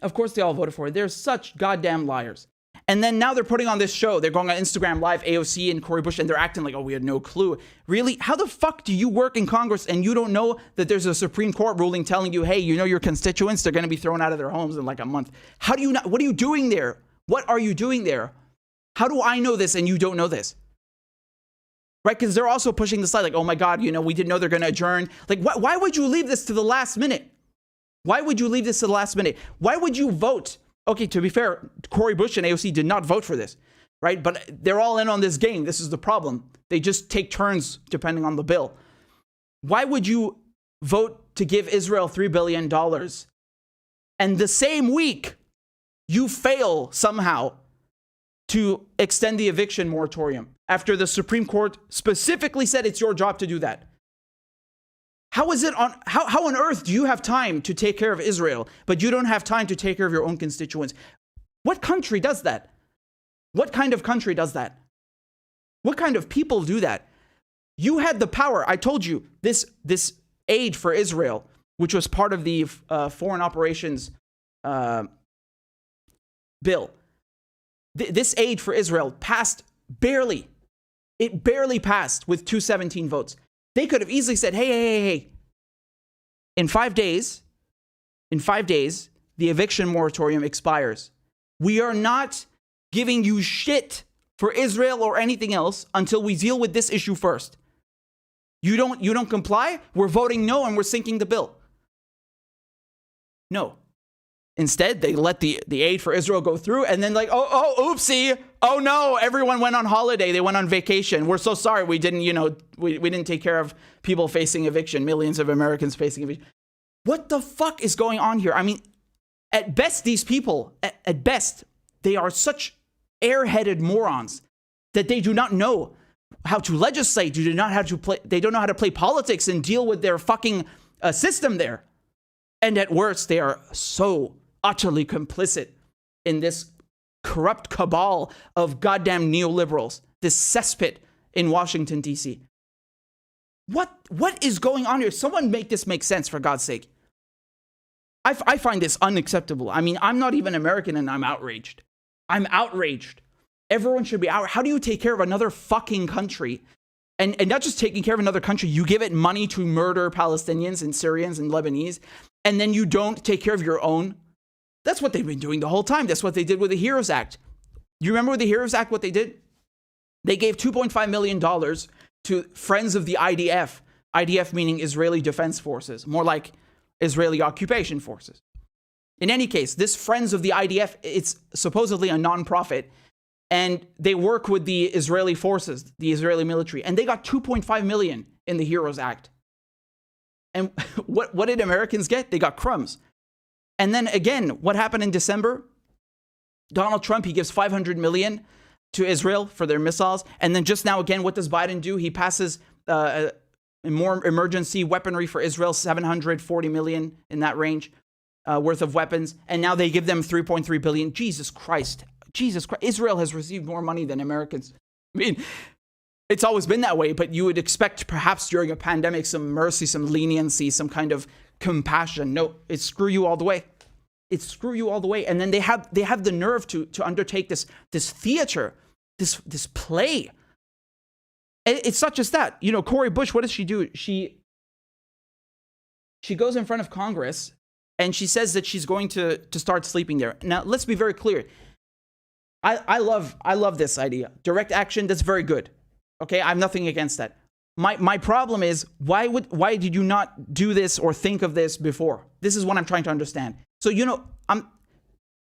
Of course they all voted for it. They're such goddamn liars. And then now they're putting on this show. They're going on Instagram Live, AOC and Cori Bush, and they're acting like, oh, we had no clue. Really? How the fuck do you work in Congress and you don't know that there's a Supreme Court ruling telling you, hey, you know your constituents, they're going to be thrown out of their homes in like a month. How do you not? What are you doing there? What are you doing there? How do I know this and you don't know this? Right? Because they're also pushing the side like, oh my God, you know, we didn't know they're going to adjourn. Like, why would you leave this to the last minute? Why would you leave this to the last minute? Why would you vote? Okay, to be fair, Cori Bush and AOC did not vote for this, right? But they're all in on this game. This is the problem. They just take turns depending on the bill. Why would you vote to give Israel $3 billion and the same week you fail somehow to extend the eviction moratorium after the Supreme Court specifically said it's your job to do that? How on earth do you have time to take care of Israel, but you don't have time to take care of your own constituents? What country does that? What kind of country does that? What kind of people do that? You had the power. I told you this aid for Israel, which was part of the foreign operations bill. This aid for Israel passed barely. It barely passed with 217 votes. They could have easily said, hey, in 5 days, the eviction moratorium expires. We are not giving you shit for Israel or anything else until we deal with this issue first. You don't comply? We're voting no and we're sinking the bill. No. Instead, they let the aid for Israel go through and then like, oh, oopsie. Oh no, everyone went on holiday. They went on vacation. We're so sorry. We didn't, we didn't take care of people facing eviction, millions of Americans facing eviction. What the fuck is going on here? I mean, at best, these people, at best, they are such airheaded morons that they do not know how to legislate. They don't know how to play politics and deal with their fucking system there. And at worst, they are so utterly complicit in this corrupt cabal of goddamn neoliberals, this cesspit in Washington, D.C. What is going on here? Someone make this make sense, for God's sake. I find this unacceptable. I mean, I'm not even American and I'm outraged. I'm outraged. Everyone should be outraged. How do you take care of another fucking country? And not just taking care of another country, you give it money to murder Palestinians and Syrians and Lebanese, and then you don't take care of your own? That's what they've been doing the whole time. That's what they did with the HEROES Act. You remember with the HEROES Act what they did? They gave $2.5 million to friends of the IDF. IDF meaning Israeli Defense Forces, more like Israeli occupation forces. In any case, this Friends of the IDF, it's supposedly a nonprofit, and they work with the Israeli forces, the Israeli military, and they got $2.5 million in the HEROES Act. And what did Americans get? They got crumbs. And then again, what happened in December? Donald Trump, he gives $500 million to Israel for their missiles. And then just now again, what does Biden do? He passes more emergency weaponry for Israel, $740 million in that range worth of weapons. And now they give them $3.3 billion. Jesus Christ. Israel has received more money than Americans. I mean, it's always been that way, but you would expect perhaps during a pandemic some mercy, some leniency, some kind of compassion. No, it's screw you all the way. It's screw you all the way. And then they have the nerve to undertake this theater, this play. It's not just that. You know, Cori Bush, what does she do? She goes in front of Congress and she says that she's going to start sleeping there. Now, let's be very clear. I love this idea. Direct action, that's very good. Okay, I have nothing against that. My problem is, why did you not do this or think of this before? This is what I'm trying to understand. So, you know,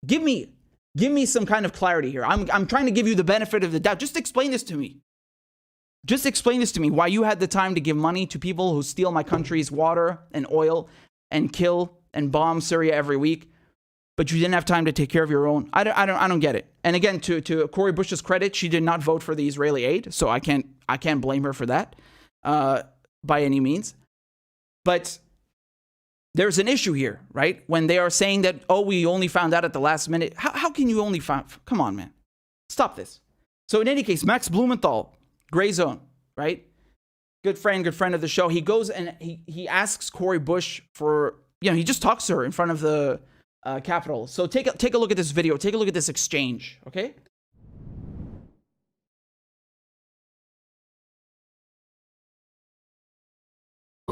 give me some kind of clarity here. I'm trying to give you the benefit of the doubt. Just explain this to me. Just explain this to me, why you had the time to give money to people who steal my country's water and oil and kill and bomb Syria every week, but you didn't have time to take care of your own. I don't get it. And again, to Cori Bush's credit, she did not vote for the Israeli aid, so I can't blame her for that by any means. But there's an issue here, right? When they are saying that, oh, we only found out at the last minute. How can you only find? Come on, man. Stop this. So in any case, Max Blumenthal, Grayzone, right? Good friend of the show. He goes and he asks Cori Bush for, you know, he just talks to her in front of the Capitol. So take a look at this video. Take a look at this exchange, okay?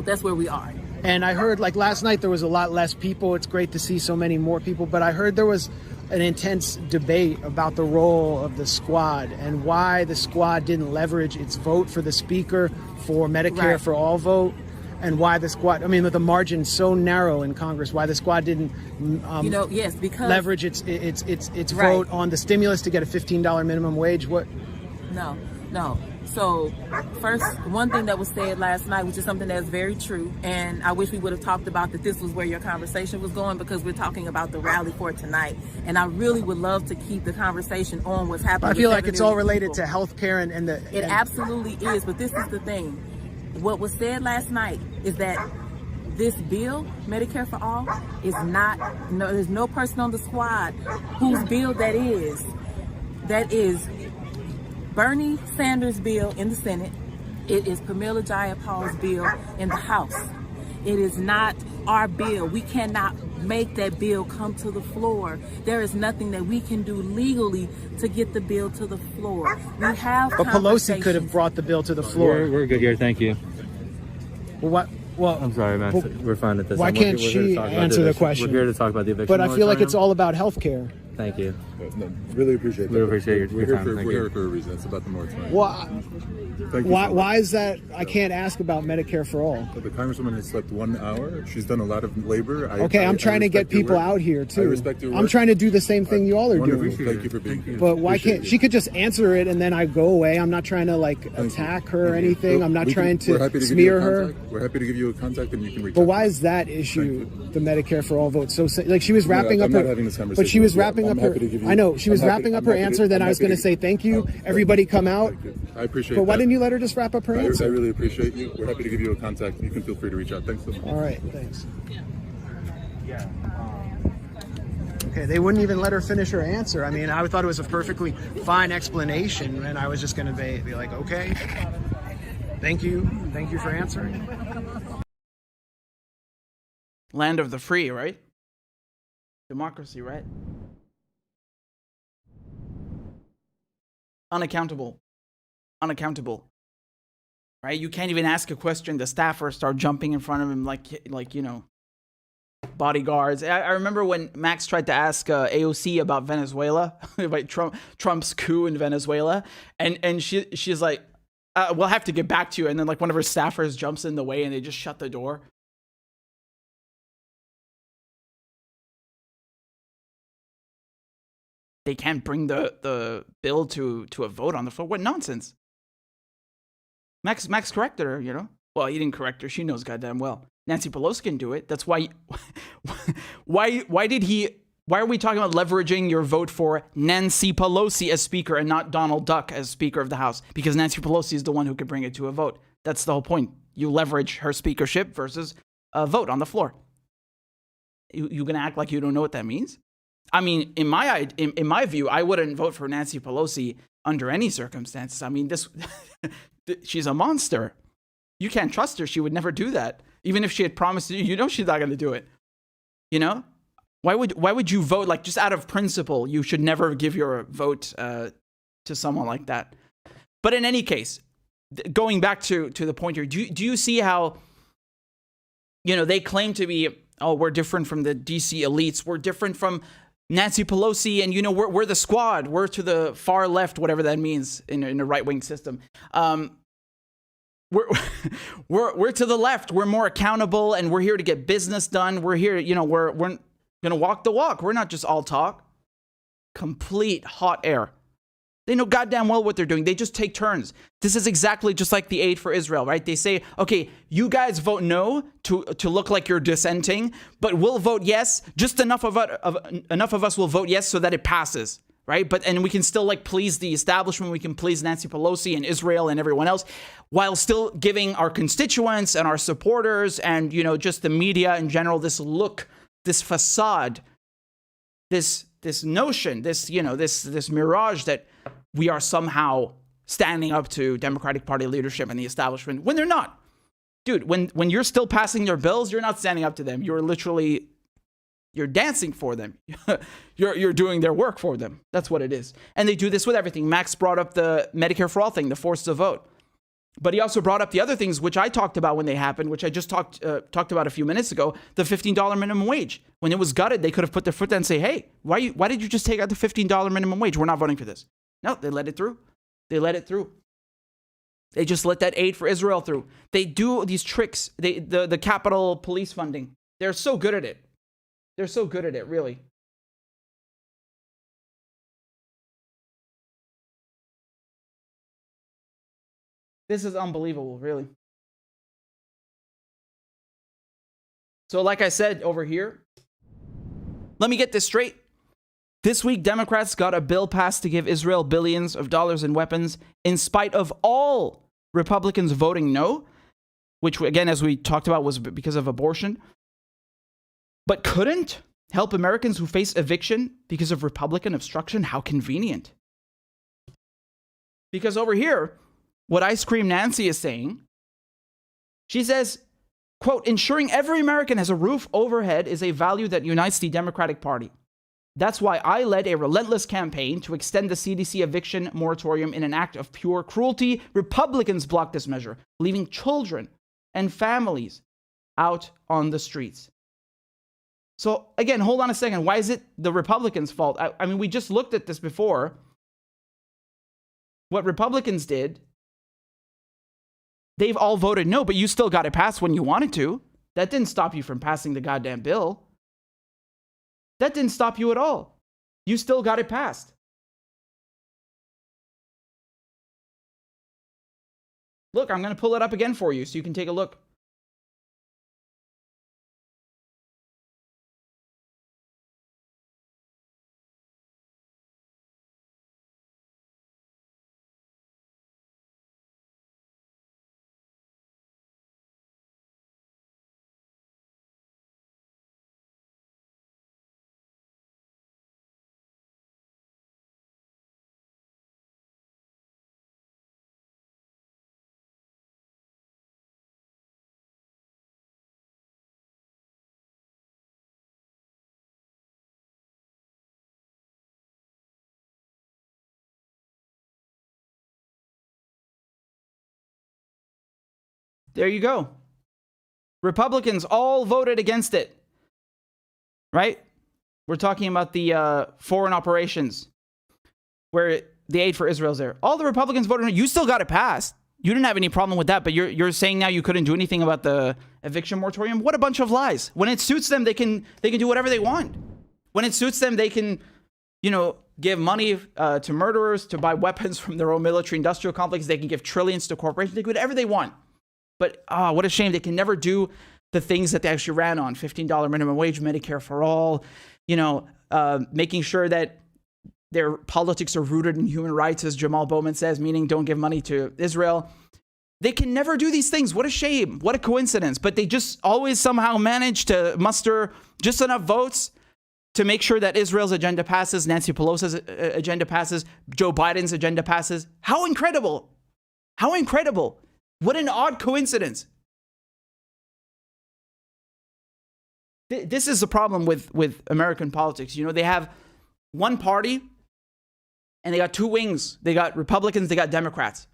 That's where we are. And I heard, like, last night there was a lot less people. It's great to see so many more people, but I heard there was an intense debate about the role of the squad and why the squad didn't leverage its vote for the speaker for Medicare for all vote, and why the squad, I mean, with the margin so narrow in Congress, why the squad didn't because leverage its vote on the stimulus to get a $15 minimum wage. What? No. So first, one thing that was said last night, which is something that's very true, and I wish we would have talked about that this was where your conversation was going, because we're talking about the rally for tonight. And I really would love to keep the conversation on what's happening. I feel like it's all related to healthcare and the... It absolutely is, but this is the thing. What was said last night is that this bill, Medicare for All, is not, there's no person on the squad whose bill that is. That is Bernie Sanders' bill in the Senate. It is Pramila Jayapal's bill in the House. It is not our bill. We cannot make that bill come to the floor. There is nothing that we can do legally to get the bill to the floor. We have But Pelosi could have brought the bill to the floor. We're good here, thank you. Well, what? Well, I'm sorry, man. We're fine at this. Why can't she answer the question? We're here to talk about the eviction. But I feel like it's all about health care. Thank you. No, really appreciate that. We appreciate your time. We're here for a reason. It's about the moratorium. Well, why is that? I can't ask about Medicare for all. The Congresswoman has slept 1 hour. She's done a lot of labor. I'm trying to get people out here too. I respect your work. I'm trying to do the same thing you all are doing. Thank you for being here. But why can't she could just answer it and then I go away? I'm not trying to attack her or anything. I'm not trying to smear her. We're happy to give you a contact and you can reach out. But why is that issue, the Medicare for all vote, so like she was wrapping up I'm not having this conversation. But she was wrapping wrapping up her. happy to give you- I know she was I'm happy- wrapping up I'm her happy to- answer. Then I'm I was happy going to to- say thank you. Oh, Everybody come out. Thank you. I appreciate But why that. didn't you let her just wrap up her I answer? really appreciate you. We're happy to give you a contact. You can feel free to reach out. Thanks so much. All right, thanks. Okay, they wouldn't even let her finish her answer. I mean, I thought it was a perfectly fine explanation, and I was just going to be like, okay, thank you for answering. Land of the free, right? Democracy, right? Unaccountable. Right? You can't even ask a question. The staffers start jumping in front of him like you know, bodyguards. I remember when Max tried to ask AOC about Venezuela, about Trump's coup in Venezuela, and she's like, we'll have to get back to you. And then like one of her staffers jumps in the way and they just shut the door. They can't bring the bill to a vote on the floor. What nonsense. Max corrected her, you know? Well, he didn't correct her. She knows goddamn well. Nancy Pelosi can do it. That's why why are we talking about leveraging your vote for Nancy Pelosi as speaker and not Donald Duck as speaker of the House? Because Nancy Pelosi is the one who could bring it to a vote. That's the whole point. You leverage her speakership versus a vote on the floor. You gonna act like you don't know what that means? I mean, in my view, I wouldn't vote for Nancy Pelosi under any circumstances. I mean, she's a monster. You can't trust her. She would never do that. Even if she had promised you, you know she's not going to do it. You know? Why would you vote, like, just out of principle? You should never give your vote to someone like that. But in any case, going back to the point here, do you see how, you know, they claim to be, oh, we're different from the DC elites. We're different from Nancy Pelosi, and, you know, we're the squad. We're to the far left, whatever that means in a right-wing system. We're to the left. We're more accountable, and we're here to get business done. We're here, you know, we're gonna walk the walk. We're not just all talk. Complete hot air. They know goddamn well what they're doing. They just take turns. This is exactly just like the aid for Israel, right? They say, okay, you guys vote no to look like you're dissenting, but we'll vote yes. Just enough of us will vote yes so that it passes, right? And we can still like please the establishment. We can please Nancy Pelosi and Israel and everyone else, while still giving our constituents and our supporters and, you know, just the media in general this look, this facade, this notion, this mirage that we are somehow standing up to Democratic Party leadership and the establishment, when they're not. Dude, when you're still passing their bills, you're not standing up to them. You're dancing for them. You're doing their work for them. That's what it is. And they do this with everything. Max brought up the Medicare for All thing, the forced to vote. But he also brought up the other things which I talked about when they happened, which I just talked about a few minutes ago, the $15 minimum wage. When it was gutted, they could have put their foot down and say, hey, why did you just take out the $15 minimum wage? We're not voting for this. No, they let it through. They just let that aid for Israel through. They do these tricks. The Capitol Police funding. They're so good at it. They're so good at it, really. This is unbelievable, really. So like I said over here, let me get this straight. This week, Democrats got a bill passed to give Israel billions of dollars in weapons in spite of all Republicans voting no, which, again, as we talked about, was because of abortion, but couldn't help Americans who face eviction because of Republican obstruction. How convenient. Because over here, what Ice Cream Nancy is saying, she says, quote, ensuring every American has a roof overhead is a value that unites the Democratic Party. That's why I led a relentless campaign to extend the CDC eviction moratorium in an act of pure cruelty. Republicans blocked this measure, leaving children and families out on the streets. So again, hold on a second. Why is it the Republicans' fault? I mean, we just looked at this before. What Republicans did, they've all voted no, but you still got it passed when you wanted to. That didn't stop you from passing the goddamn bill. That didn't stop you at all. You still got it passed. Look, I'm going to pull it up again for you so you can take a look. There you go. Republicans all voted against it. Right? We're talking about the foreign operations where the aid for Israel's there. All the Republicans voted on it. You still got it passed. You didn't have any problem with that, but you're saying now you couldn't do anything about the eviction moratorium? What a bunch of lies. When it suits them, they can do whatever they want. When it suits them, they can, give money to murderers to buy weapons from their own military-industrial complex. They can give trillions to corporations. They can do whatever they want. But what a shame. They can never do the things that they actually ran on. $15 minimum wage, Medicare for all, making sure that their politics are rooted in human rights, as Jamal Bowman says, meaning don't give money to Israel. They can never do these things. What a shame. What a coincidence. But they just always somehow manage to muster just enough votes to make sure that Israel's agenda passes, Nancy Pelosi's agenda passes, Joe Biden's agenda passes. How incredible. How incredible. What an odd coincidence. This is the problem with American politics. They have one party and they got two wings. They got Republicans, they got Democrats.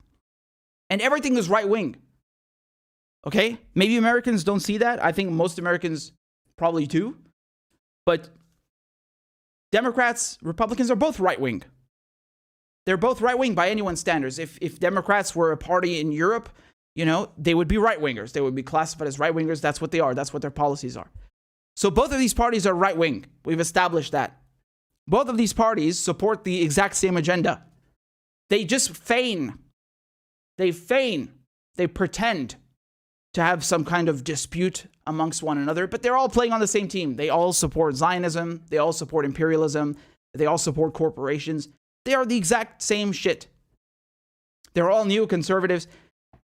And everything is right wing. Okay? Maybe Americans don't see that. I think most Americans probably do. But Democrats, Republicans are both right wing. They're both right wing by anyone's standards. If Democrats were a party in Europe, they would be right wingers. They would be classified as right wingers. That's what they are. That's what their policies are. So both of these parties are right wing. We've established that. Both of these parties support the exact same agenda. They just feign. They pretend to have some kind of dispute amongst one another, but they're all playing on the same team. They all support Zionism. They all support imperialism. They all support corporations. They are the exact same shit. They're all neoconservatives.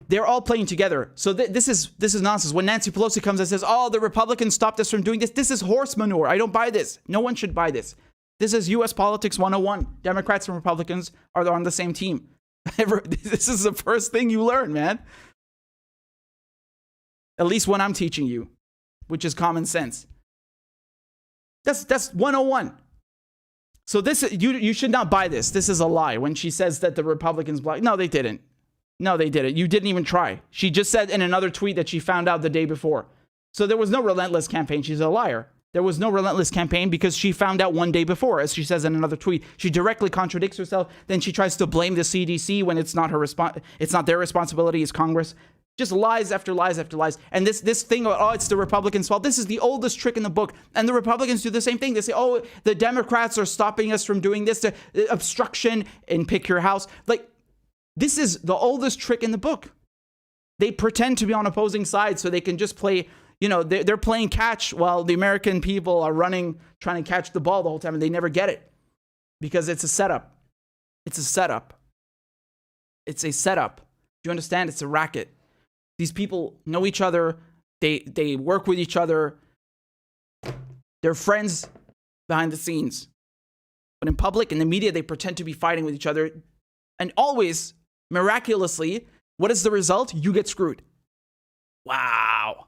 They're all playing together. So this is nonsense. When Nancy Pelosi comes and says, the Republicans stopped us from doing this. This is horse manure. I don't buy this. No one should buy this. This is U.S. politics 101. Democrats and Republicans are on the same team. This is the first thing you learn, man. At least when I'm teaching you, which is common sense. That's 101. So you should not buy this. This is a lie. When she says that the Republicans blocked, no, they didn't. No, they didn't. You didn't even try. She just said in another tweet that she found out the day before. So there was no relentless campaign. She's a liar. There was no relentless campaign because she found out one day before, as she says in another tweet. She directly contradicts herself. Then she tries to blame the CDC when it's not it's not their responsibility. It's Congress. Just lies after lies after lies. And this thing of, it's the Republicans' fault. This is the oldest trick in the book. And the Republicans do the same thing. They say, the Democrats are stopping us from doing this. Obstruction and pick your house. This is the oldest trick in the book. They pretend to be on opposing sides so they can just play, they're playing catch while the American people are running, trying to catch the ball the whole time, and they never get it because it's a setup. It's a setup. It's a setup. Do you understand? It's a racket. These people know each other. They work with each other. They're friends behind the scenes. But in public, in the media, they pretend to be fighting with each other. And always, miraculously, what is the result? You get screwed. Wow.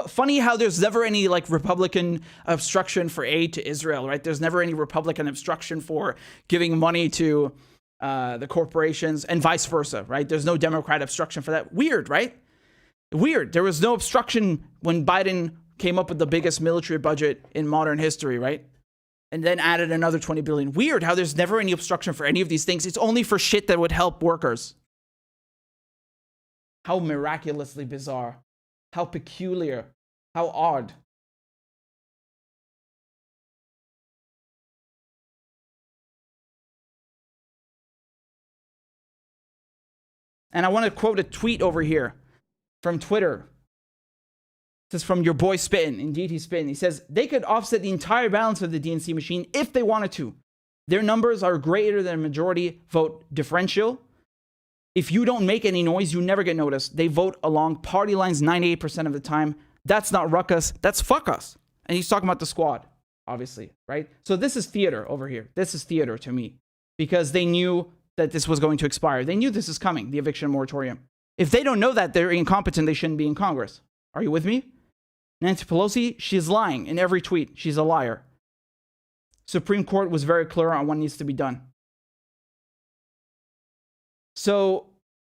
Funny how there's never any Republican obstruction for aid to Israel, right? There's never any Republican obstruction for giving money to the corporations and vice versa, right? There's no Democrat obstruction for that. Weird, right? Weird. There was no obstruction when Biden came up with the biggest military budget in modern history, right? And then added another 20 billion. Weird how there's never any obstruction for any of these things. It's only for shit that would help workers. How miraculously bizarre. How peculiar. How odd. And I want to quote a tweet over here from Twitter. This is from your boy Spittin'. Indeed, he's spitting. He says, they could offset the entire balance of the DNC machine if they wanted to. Their numbers are greater than a majority vote differential. If you don't make any noise, you never get noticed. They vote along party lines 98% of the time. That's not ruckus. That's fuck us. And he's talking about the squad, obviously, right? So this is theater over here. This is theater to me because they knew that this was going to expire. They knew this is coming, the eviction moratorium. If they don't know that, they're incompetent. They shouldn't be in Congress. Are you with me? Nancy Pelosi, she's lying in every tweet. She's a liar. Supreme Court was very clear on what needs to be done. So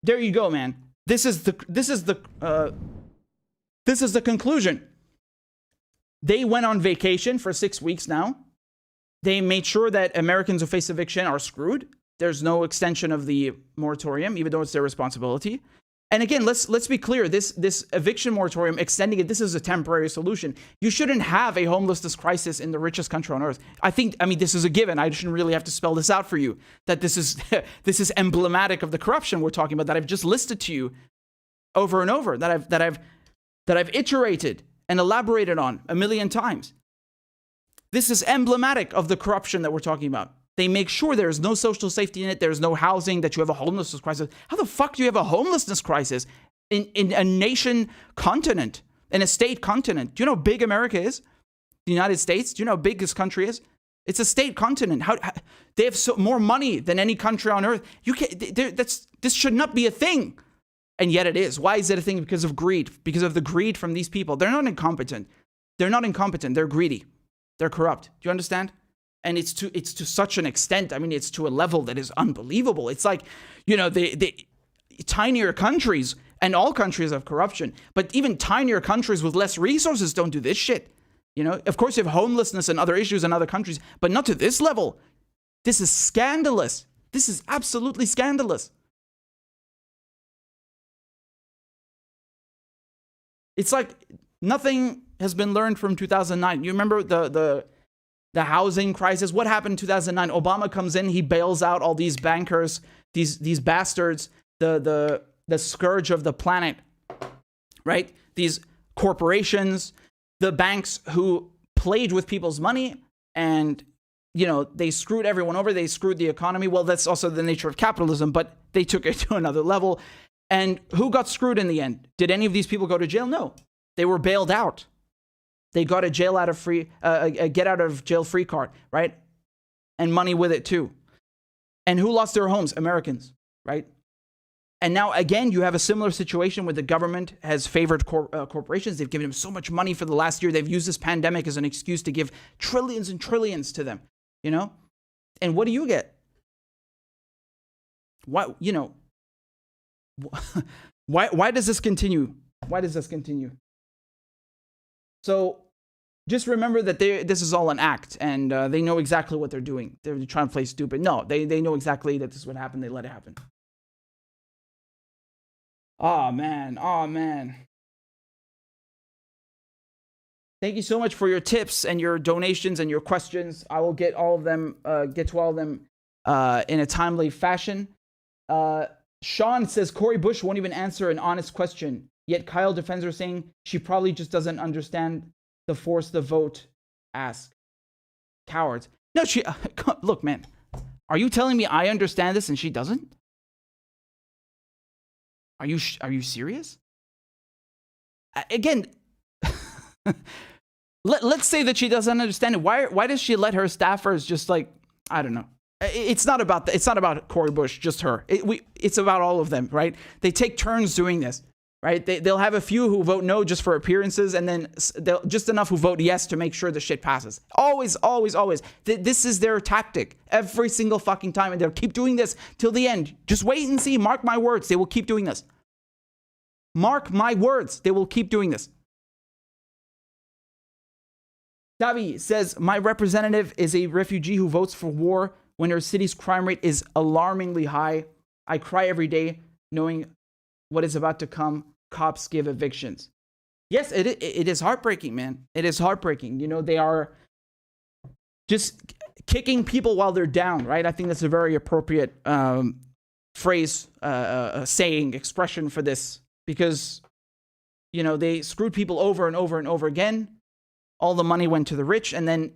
there you go, man. This is the conclusion. They went on vacation for 6 weeks now. They made sure that Americans who face eviction are screwed. There's no extension of the moratorium, even though it's their responsibility. And again, let's be clear. This eviction moratorium, extending it, this is a temporary solution. You shouldn't have a homelessness crisis in the richest country on earth. I mean, this is a given. I shouldn't really have to spell this out for you. That this is emblematic of the corruption we're talking about, that I've just listed to you over and over, that I've iterated and elaborated on a million times. This is emblematic of the corruption that we're talking about. They make sure there's no social safety net, there's no housing, that you have a homelessness crisis. How the fuck do you have a homelessness crisis in a nation continent, in a state continent? Do you know how big America is? The United States? Do you know how big this country is? It's a state continent. How they have more money than any country on earth. You can't. This should not be a thing, and yet it is. Why is it a thing? Because of greed. Because of the greed from these people. They're not incompetent. They're not incompetent. They're greedy. They're corrupt. Do you understand? And it's to such an extent. I mean, it's to a level that is unbelievable. It's like, the tinier countries, and all countries have corruption, but even tinier countries with less resources don't do this shit. Of course you have homelessness and other issues in other countries, but not to this level. This is scandalous. This is absolutely scandalous. It's like nothing has been learned from 2009. You remember the housing crisis? What happened in 2009? Obama comes in, he bails out all these bankers, these bastards, the scourge of the planet, right? These corporations, the banks who played with people's money, and they screwed everyone over. They screwed the economy. Well, that's also the nature of capitalism, but they took it to another level. And who got screwed in the end? Did any of these people go to jail? No, they were bailed out. They got a get out of jail free card, right? And money with it too. And who lost their homes? Americans, right? And now again, you have a similar situation where the government has favored corporations. They've given them so much money for the last year. They've used this pandemic as an excuse to give trillions and trillions to them, And what do you get? Why does this continue? Why does this continue? So just remember that this is all an act, and they know exactly what they're doing. They're trying to play stupid. No, they know exactly that this is what happened. They let it happen. Oh, man. Thank you so much for your tips and your donations and your questions. I will get to all of them in a timely fashion. Sean says, Cori Bush won't even answer an honest question. Yet Kyle defends her, saying she probably just doesn't understand the force the vote ask. Cowards. No, look, man. Are you telling me I understand this and she doesn't? Are you serious? Again, let's say that she doesn't understand it. Why does she let her staffers just I don't know. It's not about Cori Bush, just her. It's about all of them, right? They take turns doing this, right? They'll have a few who vote no just for appearances, and then just enough who vote yes to make sure the shit passes. Always, always, always. This is their tactic every single fucking time, and they'll keep doing this till the end. Just wait and see. Mark my words. They will keep doing this. Mark my words. They will keep doing this. Tavi says, my representative is a refugee who votes for war when her city's crime rate is alarmingly high. I cry every day knowing what is about to come. Cops give evictions. Yes, it is heartbreaking, man. It is heartbreaking. They are just kicking people while they're down, right? I think that's a very appropriate phrase, saying, expression for this, because, they screwed people over and over and over again. All the money went to the rich, and then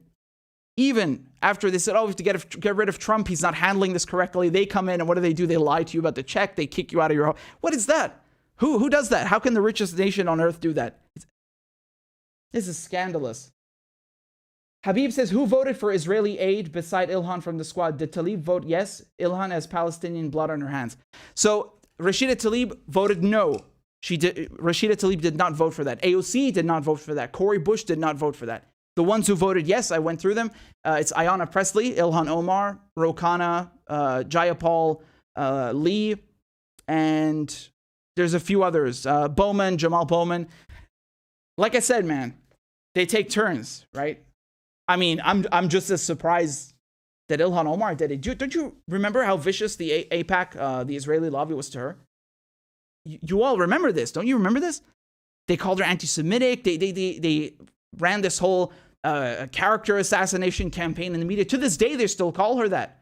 even after they said, we have to get rid of Trump, he's not handling this correctly, they come in, and what do? They lie to you about the check. They kick you out of your home. What is that? Who does that? How can the richest nation on earth do that? This is scandalous. Habib says, who voted for Israeli aid beside Ilhan from the squad? Did Tlaib vote yes? Ilhan has Palestinian blood on her hands. So Rashida Tlaib voted no. Rashida Tlaib did not vote for that. AOC did not vote for that. Cori Bush did not vote for that. The ones who voted yes, I went through them. It's Ayanna Pressley, Ilhan Omar, Ro Khanna, Jayapal, Lee, and there's a few others. Bowman, Jamal Bowman. Like I said, man, they take turns, right? I mean, I'm just as surprised that Ilhan Omar did it. Don't you remember how vicious the AIPAC, the Israeli lobby, was to her? You all remember this, don't you remember this? They called her anti-Semitic. They ran this whole character assassination campaign in the media. To this day, they still call her that,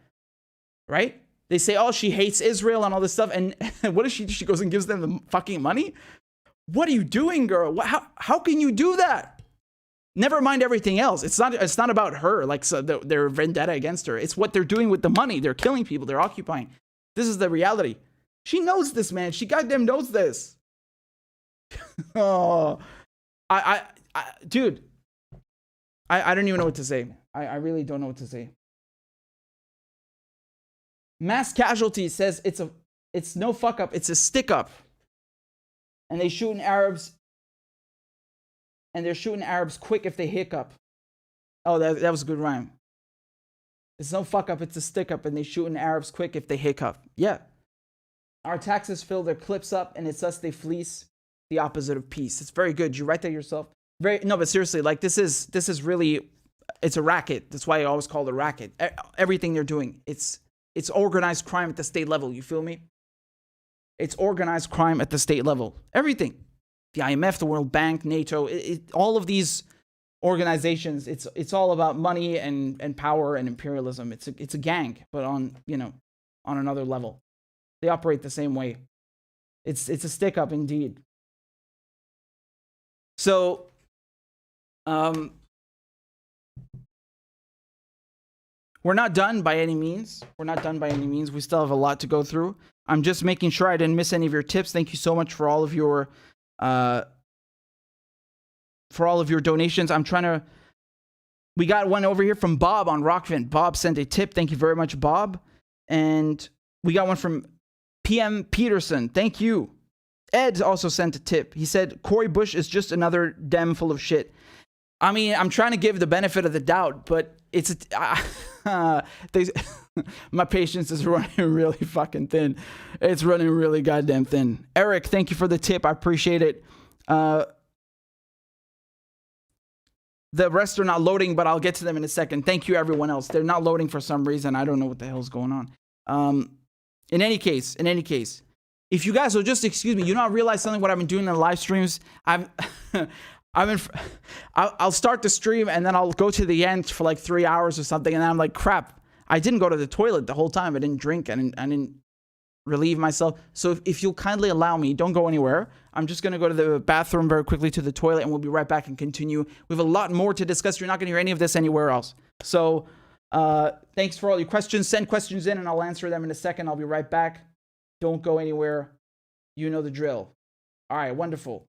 right? They say, oh, she hates Israel and all this stuff. And what does she do? She goes and gives them the fucking money? What are you doing, girl? How can you do that? Never mind everything else. It's not about her, like their vendetta against her. It's what they're doing with the money. They're killing people. They're occupying. This is the reality. She knows this, man. She goddamn knows this. Oh, dude, I don't even know what to say. I really don't know what to say. Mass Casualty says it's no fuck up. It's a stick up. And they shooting Arabs. And they're shooting Arabs quick if they hiccup. Oh, that was a good rhyme. It's no fuck up. It's a stick up. And they shooting Arabs quick if they hiccup. Yeah. Our taxes fill their clips up, and it's us they fleece. The opposite of peace. It's very good. You write that yourself. No, but seriously, like this is really, it's a racket. That's why I always call it a racket. Everything they're doing, it's organized crime at the state level. You feel me? It's organized crime at the state level. Everything. The IMF, the World Bank, NATO, all of these organizations, it's all about money and power and imperialism. It's a gang, but on another level. They operate the same way. It's a stick up indeed. So, we're not done by any means. We still have a lot to go through. I'm just making sure I didn't miss any of your tips. Thank you so much for all of your donations. We got one over here from Bob on Rockvent. Bob sent a tip. Thank you very much, Bob. And we got one from PM Peterson. Thank you. Ed also sent a tip. He said, Cory Bush is just another Dem full of shit. I mean, I'm trying to give the benefit of the doubt, but my patience is running really fucking thin. It's running really goddamn thin. Eric, thank you for the tip. I appreciate it. The rest are not loading, but I'll get to them in a second. Thank you, everyone else. They're not loading for some reason. I don't know what the hell's going on. In any case, if you guys will just excuse me, you not realize something what I've been doing in the live streams. I'll start the stream and then I'll go to the end for like 3 hours or something, and then I'm like, crap, I didn't go to the toilet the whole time. I didn't drink. I didn't relieve myself. So if you'll kindly allow me, don't go anywhere. I'm just going to go to the bathroom very quickly, to the toilet, and we'll be right back and continue. We have a lot more to discuss. You're not going to hear any of this anywhere else. So thanks for all your questions. Send questions in and I'll answer them in a second. I'll be right back. Don't go anywhere. You know the drill. All right, wonderful.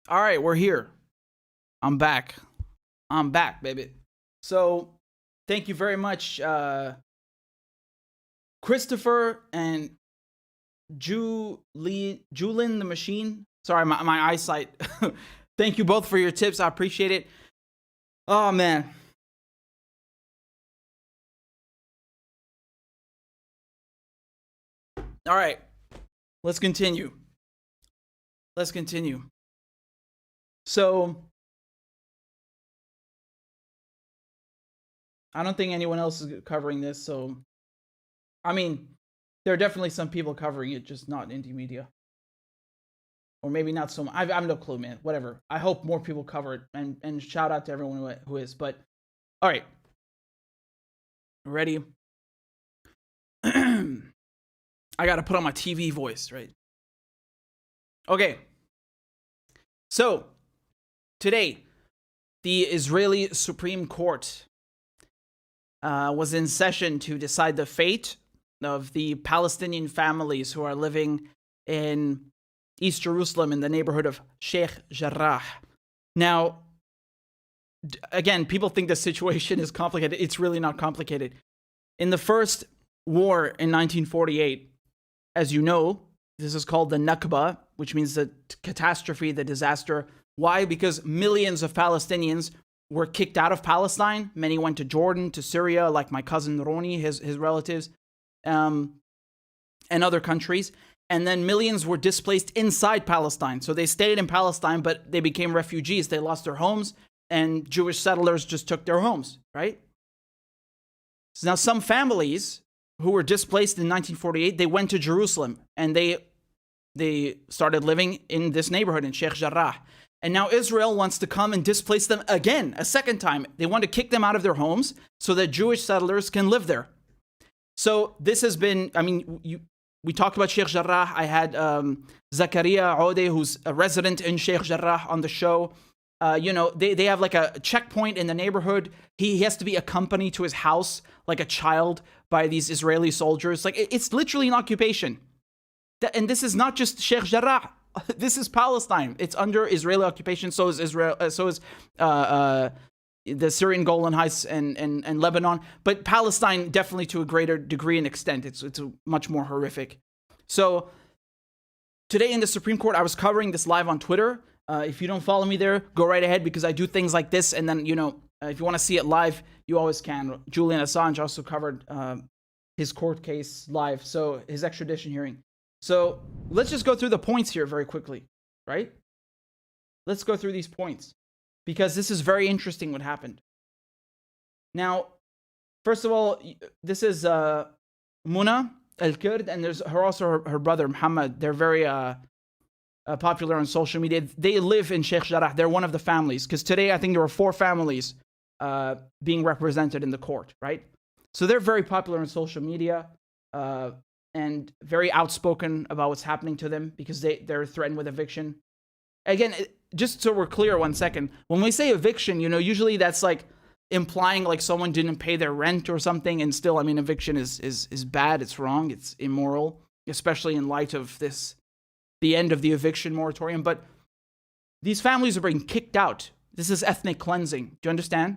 All right, we're here. I'm back. I'm back, baby. So, thank you very much, Christopher and Julian the Machine. Sorry, my eyesight. Thank you both for your tips. I appreciate it. Oh, man. All right. Let's continue. So, I don't think anyone else is covering this. So, I mean, there are definitely some people covering it, just not indie media. Or maybe not so much. I have no clue, man. Whatever. I hope more people cover it. And shout out to everyone who is. But, all right. Ready? I got to put on my TV voice, right? Okay. So, today, the Israeli Supreme Court was in session to decide the fate of the Palestinian families who are living in East Jerusalem in the neighborhood of Sheikh Jarrah. Now, again, people think the situation is complicated. It's really not complicated. In the first war in 1948, as you know, this is called the Nakba, which means the catastrophe, the disaster. Why? Because millions of Palestinians were kicked out of Palestine. Many went to Jordan, to Syria, like my cousin Roni, his relatives, and other countries. And then millions were displaced inside Palestine. So they stayed in Palestine, but they became refugees. They lost their homes, and Jewish settlers just took their homes, right? So now some families who were displaced in 1948, they went to Jerusalem, and they started living in this neighborhood in Sheikh Jarrah. And now Israel wants to come and displace them again, a second time. They want to kick them out of their homes so that Jewish settlers can live there. So this has been, I mean, we talked about Sheikh Jarrah. I had Zakaria Ode, who's a resident in Sheikh Jarrah, on the show. They have like a checkpoint in the neighborhood. He has to be accompanied to his house like a child by these Israeli soldiers. Like, it's literally an occupation. And this is not just Sheikh Jarrah. This is Palestine. It's under Israeli occupation. So is Israel. So is the Syrian Golan Heights and Lebanon. But Palestine definitely to a greater degree and extent. It's much more horrific. So today in the Supreme Court, I was covering this live on Twitter. If you don't follow me there, go right ahead, because I do things like this. And then, if you want to see it live, you always can. Julian Assange also covered his court case live. So his extradition hearing. So let's just go through the points here very quickly, right? Let's go through these points, because this is very interesting what happened. Now, first of all, this is Muna Al-Kurd, and there's her brother, Muhammad. They're very popular on social media. They live in Sheikh Jarrah. They're one of the families, because today I think there were 4 families being represented in the court, right? So they're very popular on social media. And very outspoken about what's happening to them, because they're threatened with eviction. Again, just so we're clear 1 second, when we say eviction, usually that's like implying like someone didn't pay their rent or something, and still, I mean, eviction is bad, it's wrong, it's immoral, especially in light of the end of the eviction moratorium. But these families are being kicked out. This is ethnic cleansing. Do you understand?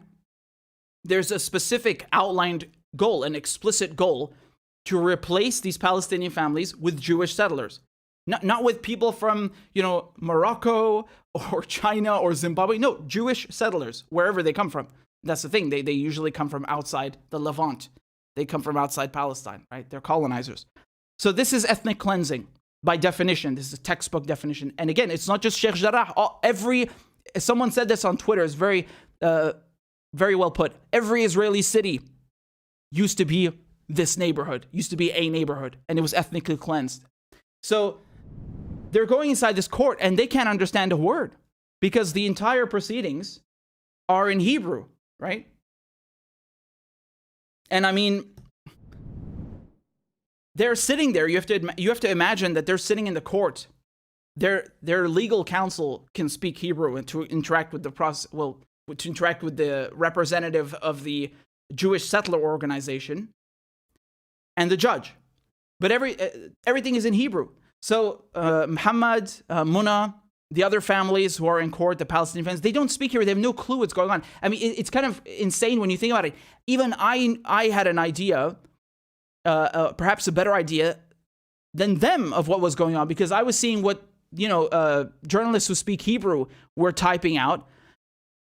There's a specific outlined goal, an explicit goal, to replace these Palestinian families with Jewish settlers. Not with people from, Morocco or China or Zimbabwe. No, Jewish settlers, wherever they come from. That's the thing. They usually come from outside the Levant. They come from outside Palestine, right? They're colonizers. So this is ethnic cleansing by definition. This is a textbook definition. And again, it's not just Sheikh Jarrah. Someone said this on Twitter. It's very, very well put. Every Israeli city used to be this neighborhood, used to be a neighborhood, and it was ethnically cleansed. So they're going inside this court, and they can't understand a word, because the entire proceedings are in Hebrew, right? And I mean, they're sitting there. You have to imagine that they're sitting in the court. Their legal counsel can speak Hebrew and to interact with to interact with the representative of the Jewish settler organization and the judge. But everything is in Hebrew. So Muhammad, Muna, the other families who are in court, the Palestinian families, they don't speak here. They have no clue what's going on. I mean, it's kind of insane when you think about it. Even I had an idea, perhaps a better idea than them of what was going on, because I was seeing what, journalists who speak Hebrew were typing out,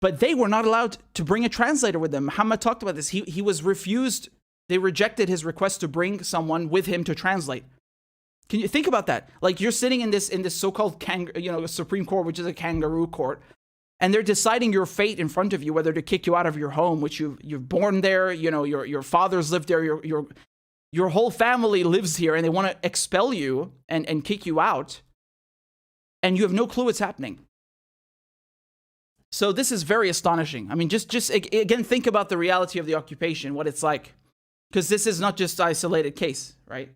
but they were not allowed to bring a translator with them. Muhammad talked about this. He was refused. They rejected his request to bring someone with him to translate. Can you think about that? Like, you're sitting in this so-called Supreme Court, which is a kangaroo court, and they're deciding your fate in front of you, whether to kick you out of your home, which you've born there, your fathers lived there, your whole family lives here, and they want to expel you and kick you out, and you have no clue what's happening. So this is very astonishing. I mean, just again, think about the reality of the occupation, what it's like, because this is not just an isolated case, right?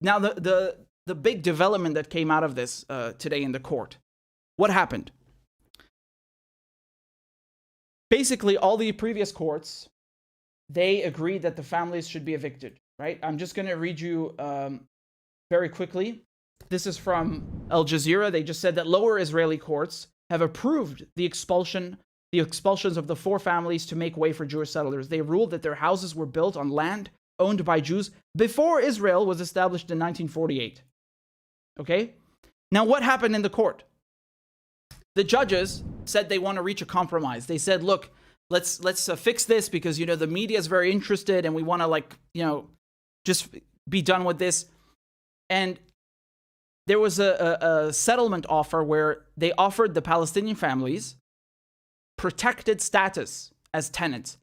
Now, the big development that came out of this today in the court, what happened? Basically, all the previous courts, they agreed that the families should be evicted, right? I'm just going to read you very quickly. This is from Al Jazeera. They just said that lower Israeli courts have approved the expulsions of the 4 families to make way for Jewish settlers. They ruled that their houses were built on land owned by Jews before Israel was established in 1948. Okay? Now, what happened in the court? The judges said they want to reach a compromise. They said, look, let's fix this because, the media is very interested and we want to, just be done with this. And there was a settlement offer where they offered the Palestinian families protected status as tenants.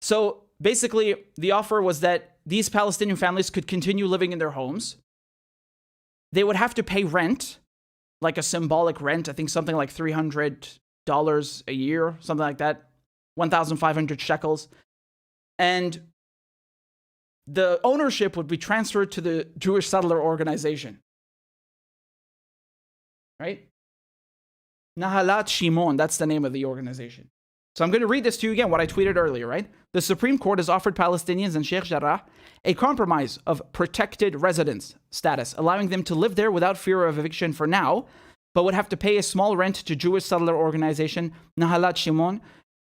So basically, the offer was that these Palestinian families could continue living in their homes. They would have to pay rent, like a symbolic rent, I think something like $300 a year, something like that, 1,500 shekels. And the ownership would be transferred to the Jewish Settler Organization. Right? Nahalat Shimon, that's the name of the organization. So I'm going to read this to you again, what I tweeted earlier, right? The Supreme Court has offered Palestinians in Sheikh Jarrah a compromise of protected residence status, allowing them to live there without fear of eviction for now, but would have to pay a small rent to Jewish settler organization Nahalat Shimon,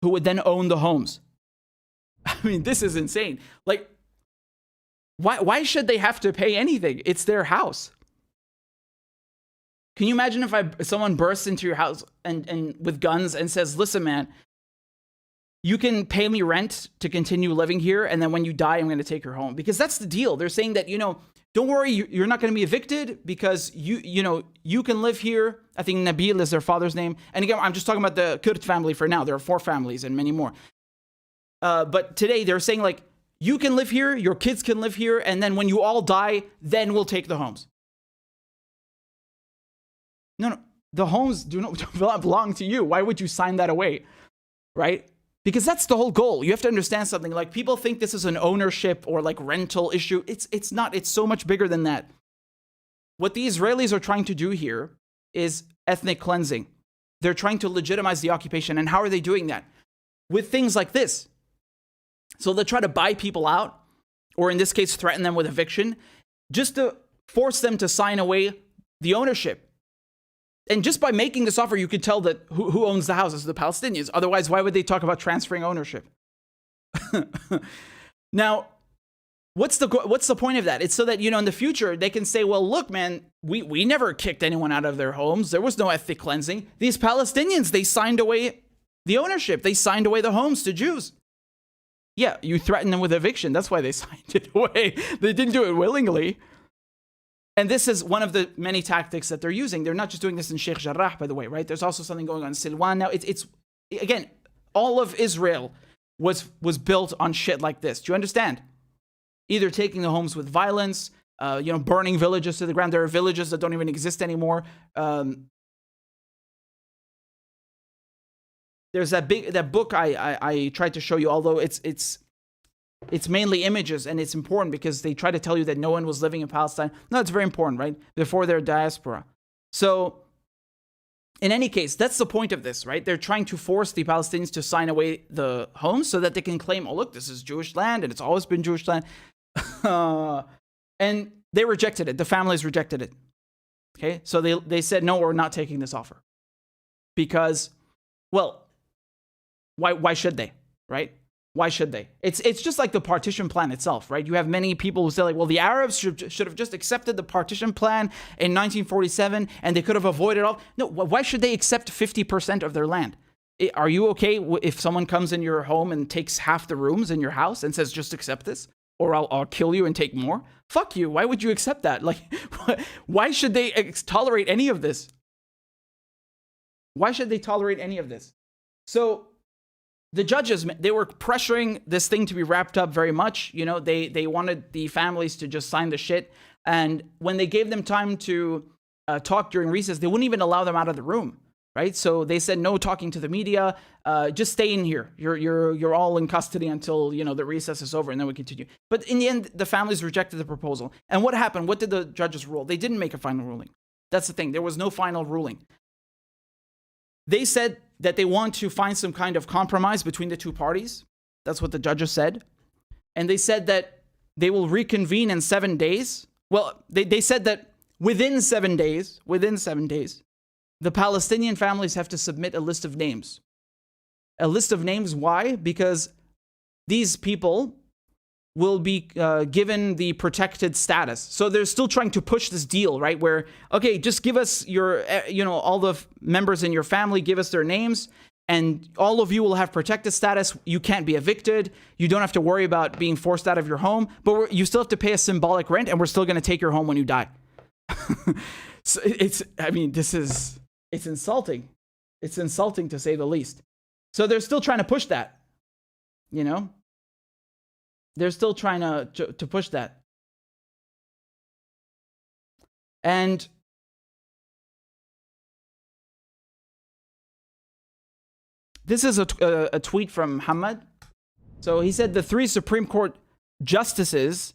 who would then own the homes. I mean, this is insane. Like, why should they have to pay anything? It's their house. Can you imagine if someone bursts into your house and with guns and says, listen, man, you can pay me rent to continue living here, and then when you die, I'm going to take your home. Because that's the deal. They're saying that, don't worry, you're not going to be evicted because you can live here. I think Nabil is their father's name. And again, I'm just talking about the Kurd family for now. There are 4 families and many more. But today they're saying, like, you can live here, your kids can live here, and then when you all die, then we'll take the homes. No, the homes do not belong to you. Why would you sign that away, right? Because that's the whole goal. You have to understand something. Like, people think this is an ownership or like rental issue. It's not. It's so much bigger than that. What the Israelis are trying to do here is ethnic cleansing. They're trying to legitimize the occupation. And how are they doing that? With things like this. So they'll try to buy people out, or in this case, threaten them with eviction, just to force them to sign away the ownership. And just by making this offer, you could tell that who owns the houses, the Palestinians. Otherwise, why would they talk about transferring ownership? Now, what's the point of that? It's so that, in the future, they can say, well, look, man, we never kicked anyone out of their homes. There was no ethnic cleansing. These Palestinians, they signed away the ownership. They signed away the homes to Jews. Yeah, you threatened them with eviction. That's why they signed it away. They didn't do it willingly. And this is one of the many tactics that they're using. They're not just doing this in Sheikh Jarrah, by the way, right? There's also something going on in Silwan now. It's again, all of Israel was built on shit like this. Do you understand? Either taking the homes with violence, burning villages to the ground. There are villages that don't even exist anymore. There's that book I tried to show you, although it's mainly images, and it's important because they try to tell you that no one was living in Palestine. No, it's very important, right? Before their diaspora. So, in any case, that's the point of this, right? They're trying to force the Palestinians to sign away the homes so that they can claim, oh, look, this is Jewish land, and it's always been Jewish land. And They rejected it. The families rejected it. Okay, so they said, no, we're not taking this offer. Because, well, why should they, right? Why should they? It's just like the partition plan itself, right? You have many people who say, like, well, the Arabs should have just accepted the partition plan in 1947 and they could have avoided all. No, why should they accept 50% of their land? Are you okay if someone comes in your home and takes half the rooms in your house and says, just accept this? Or I'll kill you and take more? Fuck you. Why would you accept that? Like, why should they tolerate any of this? Why should they tolerate any of this? So the judges, they were pressuring this thing to be wrapped up very much. You know, they wanted the families to just sign the shit. And when they gave them time to talk during recess, they wouldn't even allow them out of the room, right? So they said, no talking to the media, just stay in here. You're all in custody until, you know, the recess is over and then we continue. But in the end, the families rejected the proposal. And what happened? What did the judges rule? They didn't make a final ruling. That's the thing. There was no final ruling. They said that they want to find some kind of compromise between the two parties. That's what the judges said. And they said that they will reconvene in 7 days. Well, they said that within 7 days, the Palestinian families have to submit a list of names. A list of names, why? Because these people will be given the protected status. So they're still trying to push this deal, right? Where, okay, just give us your, all the members in your family, give us their names, and all of you will have protected status. You can't be evicted. You don't have to worry about being forced out of your home, but you still have to pay a symbolic rent, and we're still going to take your home when you die. So it's insulting. It's insulting to say the least. So they're still trying to push that, you know? They're still trying to push that. And this is a tweet from Hamad. So he said, the 3 Supreme Court justices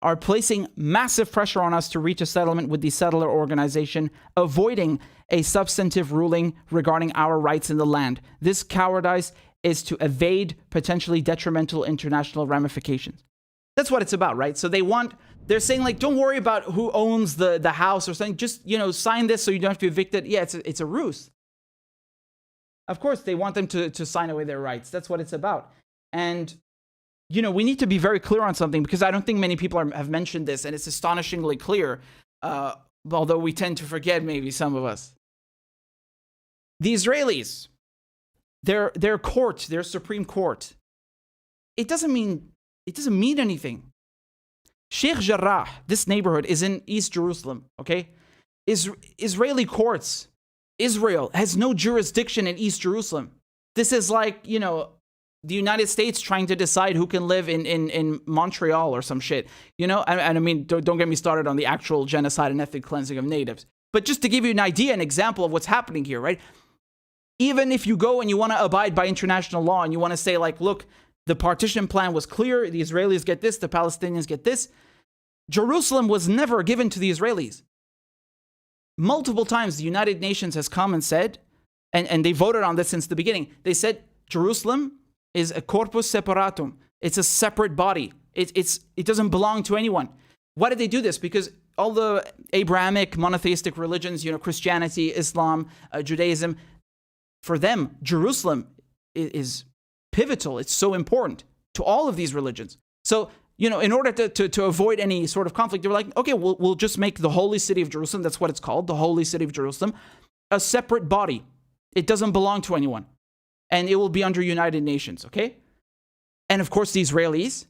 are placing massive pressure on us to reach a settlement with the settler organization, avoiding a substantive ruling regarding our rights in the land. This cowardice is to evade potentially detrimental international ramifications. That's what it's about, right? So they're saying, like, don't worry about who owns the house or something. Just, sign this so you don't have to be evicted. Yeah, it's a ruse. Of course, they want them to sign away their rights. That's what it's about. And, we need to be very clear on something, because I don't think many people have mentioned this, and it's astonishingly clear, although we tend to forget, maybe some of us. The Israelis, their court, their Supreme Court, it doesn't mean anything. Sheikh Jarrah, this neighborhood, is in East Jerusalem, okay? Israeli courts, Israel has no jurisdiction in East Jerusalem. This is like, the United States trying to decide who can live in Montreal or some shit, And I mean, don't get me started on the actual genocide and ethnic cleansing of natives. But just to give you an idea, an example of what's happening here, right? Even if you go and you want to abide by international law and you want to say, like, look, the partition plan was clear, the Israelis get this, the Palestinians get this, Jerusalem was never given to the Israelis. Multiple times the United Nations has come and said, and they voted on this since the beginning, they said Jerusalem is a corpus separatum. It's a separate body. It doesn't belong to anyone. Why did they do this? Because all the Abrahamic monotheistic religions, Christianity, Islam, Judaism, for them, Jerusalem is pivotal. It's so important to all of these religions. So, in order to avoid any sort of conflict, they were like, okay, we'll just make the holy city of Jerusalem, that's what it's called, the holy city of Jerusalem, a separate body. It doesn't belong to anyone. And it will be under United Nations, okay? And of course, the Israelis,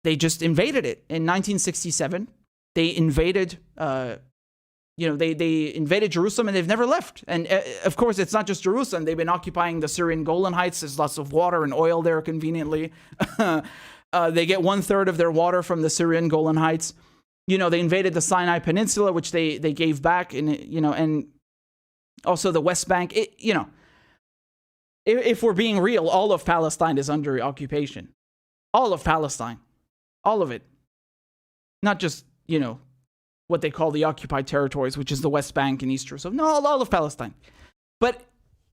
they just invaded it. In 1967, they invaded, they invaded Jerusalem, and they've never left. And of course, it's not just Jerusalem. They've been occupying the Syrian Golan Heights. There's lots of water and oil there conveniently. They get 1/3 of their water from the Syrian Golan Heights. They invaded the Sinai Peninsula, which they gave back, and also the West Bank. If we're being real, all of Palestine is under occupation. All of Palestine. All of it. Not just, what they call the occupied territories, which is the West Bank and East Jerusalem. No, all of Palestine. But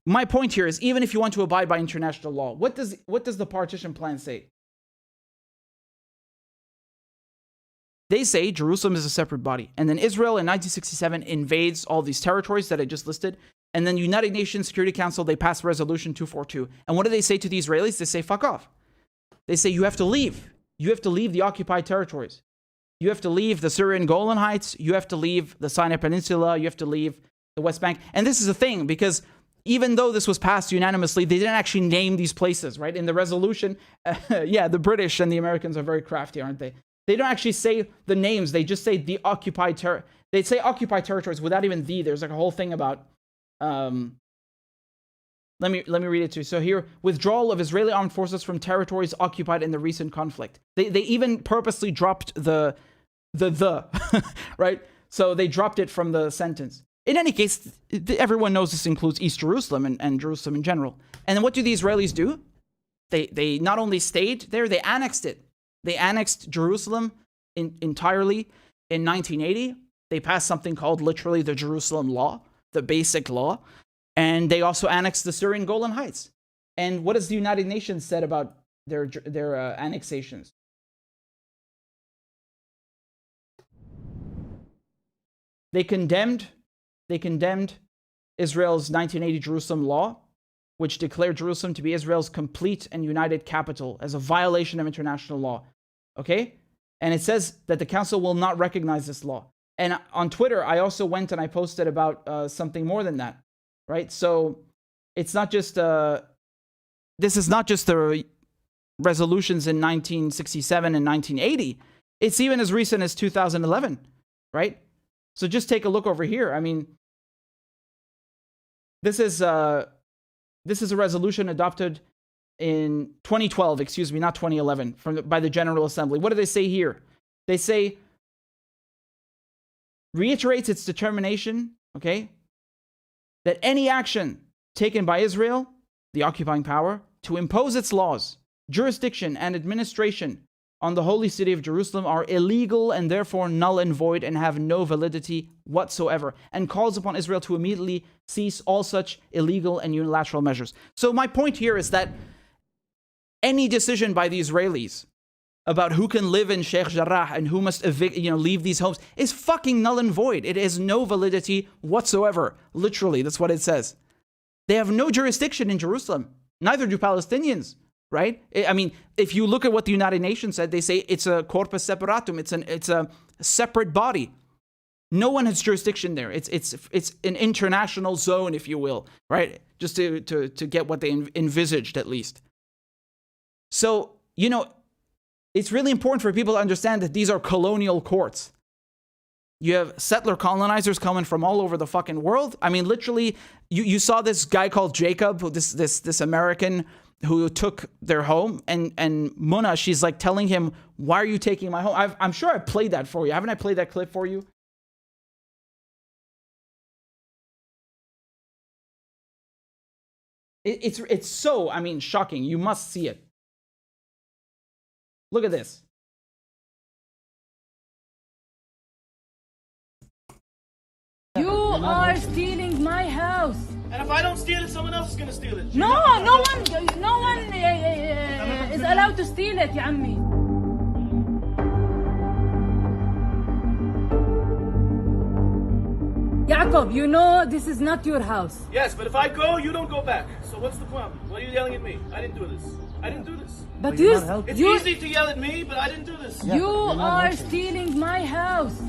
my point here is, even if you want to abide by international law, what does the partition plan say? They say Jerusalem is a separate body. And then Israel in 1967 invades all these territories that I just listed. And then United Nations Security Council, they pass Resolution 242. And what do they say to the Israelis? They say, fuck off. They say, you have to leave. You have to leave the occupied territories. You have to leave the Syrian Golan Heights. You have to leave the Sinai Peninsula. You have to leave the West Bank. And this is the thing, because even though this was passed unanimously, they didn't actually name these places, right? In the resolution, yeah, the British and the Americans are very crafty, aren't they? They don't actually say the names. They just say the occupied they say occupied territories without even the. There's like a whole thing about, let me read it to you. So here, withdrawal of Israeli armed forces from territories occupied in the recent conflict. They even purposely dropped the, right? So they dropped it from the sentence. In any case, everyone knows this includes East Jerusalem and Jerusalem in general. And then what do the Israelis do? They not only stayed there, they annexed it. They annexed Jerusalem entirely in 1980. They passed something called literally the Jerusalem Law, the basic law. And they also annexed the Syrian Golan Heights. And what has the United Nations said about their annexations? They condemned Israel's 1980 Jerusalem Law, which declared Jerusalem to be Israel's complete and united capital as a violation of international law. Okay? And it says that the council will not recognize this law. And on Twitter, I also went and I posted about something more than that. Right? So it's not just, this is not just the resolutions in 1967 and 1980. It's even as recent as 2011. Right? So just take a look over here. I mean, this is a resolution adopted in 2012, excuse me, not 2011, by the General Assembly. What do they say here? They say, reiterates its determination, okay, that any action taken by Israel, the occupying power, to impose its laws, jurisdiction, and administration on the holy city of Jerusalem are illegal and therefore null and void and have no validity whatsoever, and calls upon Israel to immediately cease all such illegal and unilateral measures. So my point here is that any decision by the Israelis about who can live in Sheikh Jarrah and who must leave these homes is fucking null and void. It has no validity whatsoever. Literally, that's what it says. They have no jurisdiction in Jerusalem. Neither do Palestinians. Right? I mean, if you look at what the United Nations said, they say it's a corpus separatum. It's a separate body. No one has jurisdiction there. It's an international zone, if you will, right? Just to get what they envisaged, at least. So, it's really important for people to understand that these are colonial courts. You have settler colonizers coming from all over the fucking world. I mean, literally, you saw this guy called Jacob, this American who took their home, and Muna, she's like telling him, why are you taking my home? I'm sure I played that for you. Haven't I played that clip for you? It's so, I mean, shocking. You must see it. Look at this. You are stealing my house. And if I don't steal it, someone else is gonna steal it. No one is allowed to steal it, يا عمي. Jacob, you know this is not your house. Yes, but if I go, you don't go back. So what's the problem? Why are you yelling at me? I didn't do this. I didn't do this. But it's easy to yell at me, but I didn't do this. You are stealing my house.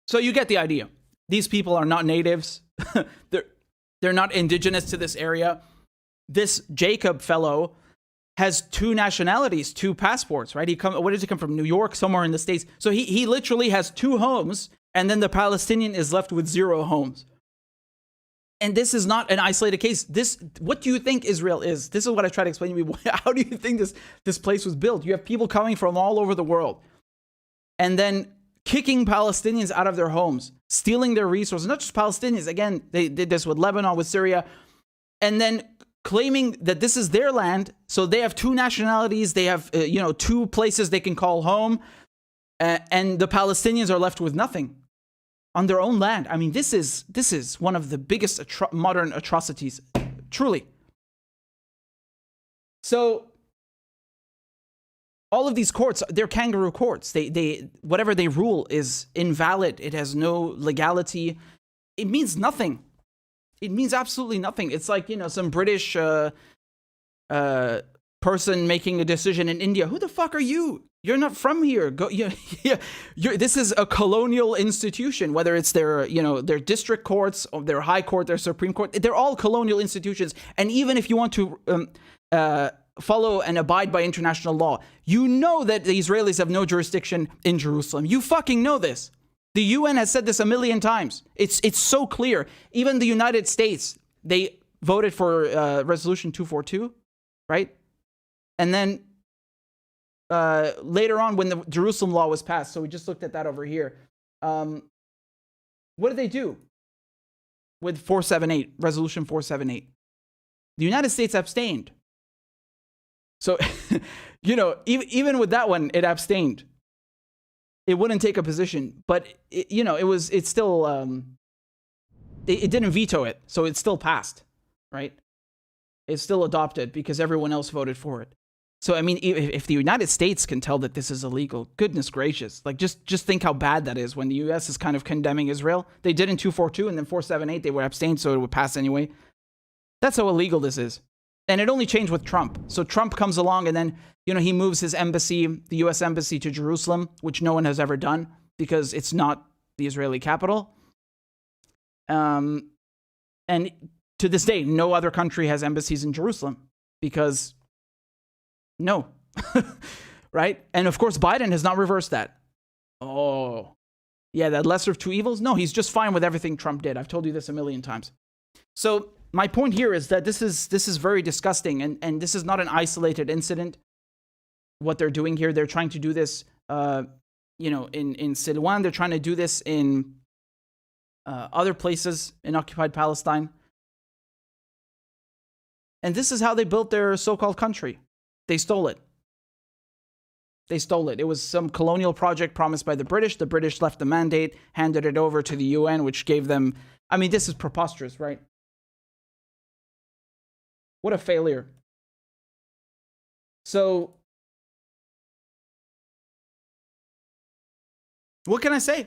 So you get the idea. These people are not natives. They're not indigenous to this area. This Jacob fellow has two nationalities, two passports, right? Where does he come from? New York, somewhere in the States. So he literally has two homes, and then the Palestinian is left with 0 homes. And this is not an isolated case. What do you think Israel is? This is what I try to explain to you. How do you think this place was built? You have people coming from all over the world, and then kicking Palestinians out of their homes, stealing their resources. Not just Palestinians. Again, they did this with Lebanon, with Syria, and then claiming that this is their land. So they have two nationalities. They have, two places they can call home, and the Palestinians are left with nothing on their own land. I mean, this is one of the biggest modern atrocities, truly. So all of these courts, they're kangaroo courts. They whatever they rule is invalid. It has no legality. It means nothing. It means absolutely nothing. It's like, some British person making a decision in India. Who the fuck are you? You're not from here. Go. This is a colonial institution. Whether it's their district courts, or their high court, their supreme court, they're all colonial institutions. And even if you want to follow and abide by international law, you know that the Israelis have no jurisdiction in Jerusalem. You fucking know this. The UN has said this a million times. It's so clear. Even the United States, they voted for Resolution 242, right? And then later on, when the Jerusalem law was passed, so we just looked at that over here. What did they do with 478, Resolution 478? The United States abstained. So, even with that one, it abstained. It wouldn't take a position, but it didn't veto it, so it still passed, right? It's still adopted because everyone else voted for it. So, I mean, if the United States can tell that this is illegal, goodness gracious, like just think how bad that is when the US is kind of condemning Israel. They did in 242 and then 478, they were abstained, so it would pass anyway. That's how illegal this is. And it only changed with Trump. So Trump comes along and then, he moves his embassy, the US embassy, to Jerusalem, which no one has ever done because it's not the Israeli capital. And to this day, no other country has embassies in Jerusalem because no, right? And of course, Biden has not reversed that. Oh, yeah, that lesser of two evils? No, he's just fine with everything Trump did. I've told you this a million times. So my point here is that this is very disgusting, and this is not an isolated incident. What they're doing here, they're trying to do this, in Silwan. They're trying to do this in other places in occupied Palestine. And this is how they built their so-called country. They stole it. It was some colonial project promised by the British. The British left the mandate, handed it over to the UN, which gave them... I mean, this is preposterous, right? What a failure. So, what can I say?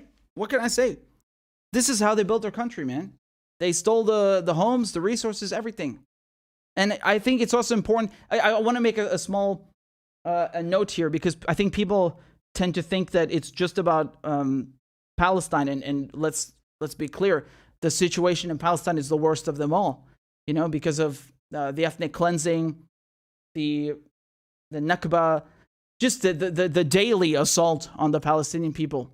This is how they built their country, man. They stole the homes, the resources, everything. And I think it's also important. I want to make a small a note here, because I think people tend to think that it's just about Palestine. And let's be clear. The situation in Palestine is the worst of them all, because of the ethnic cleansing, the Nakba, just the daily assault on the Palestinian people.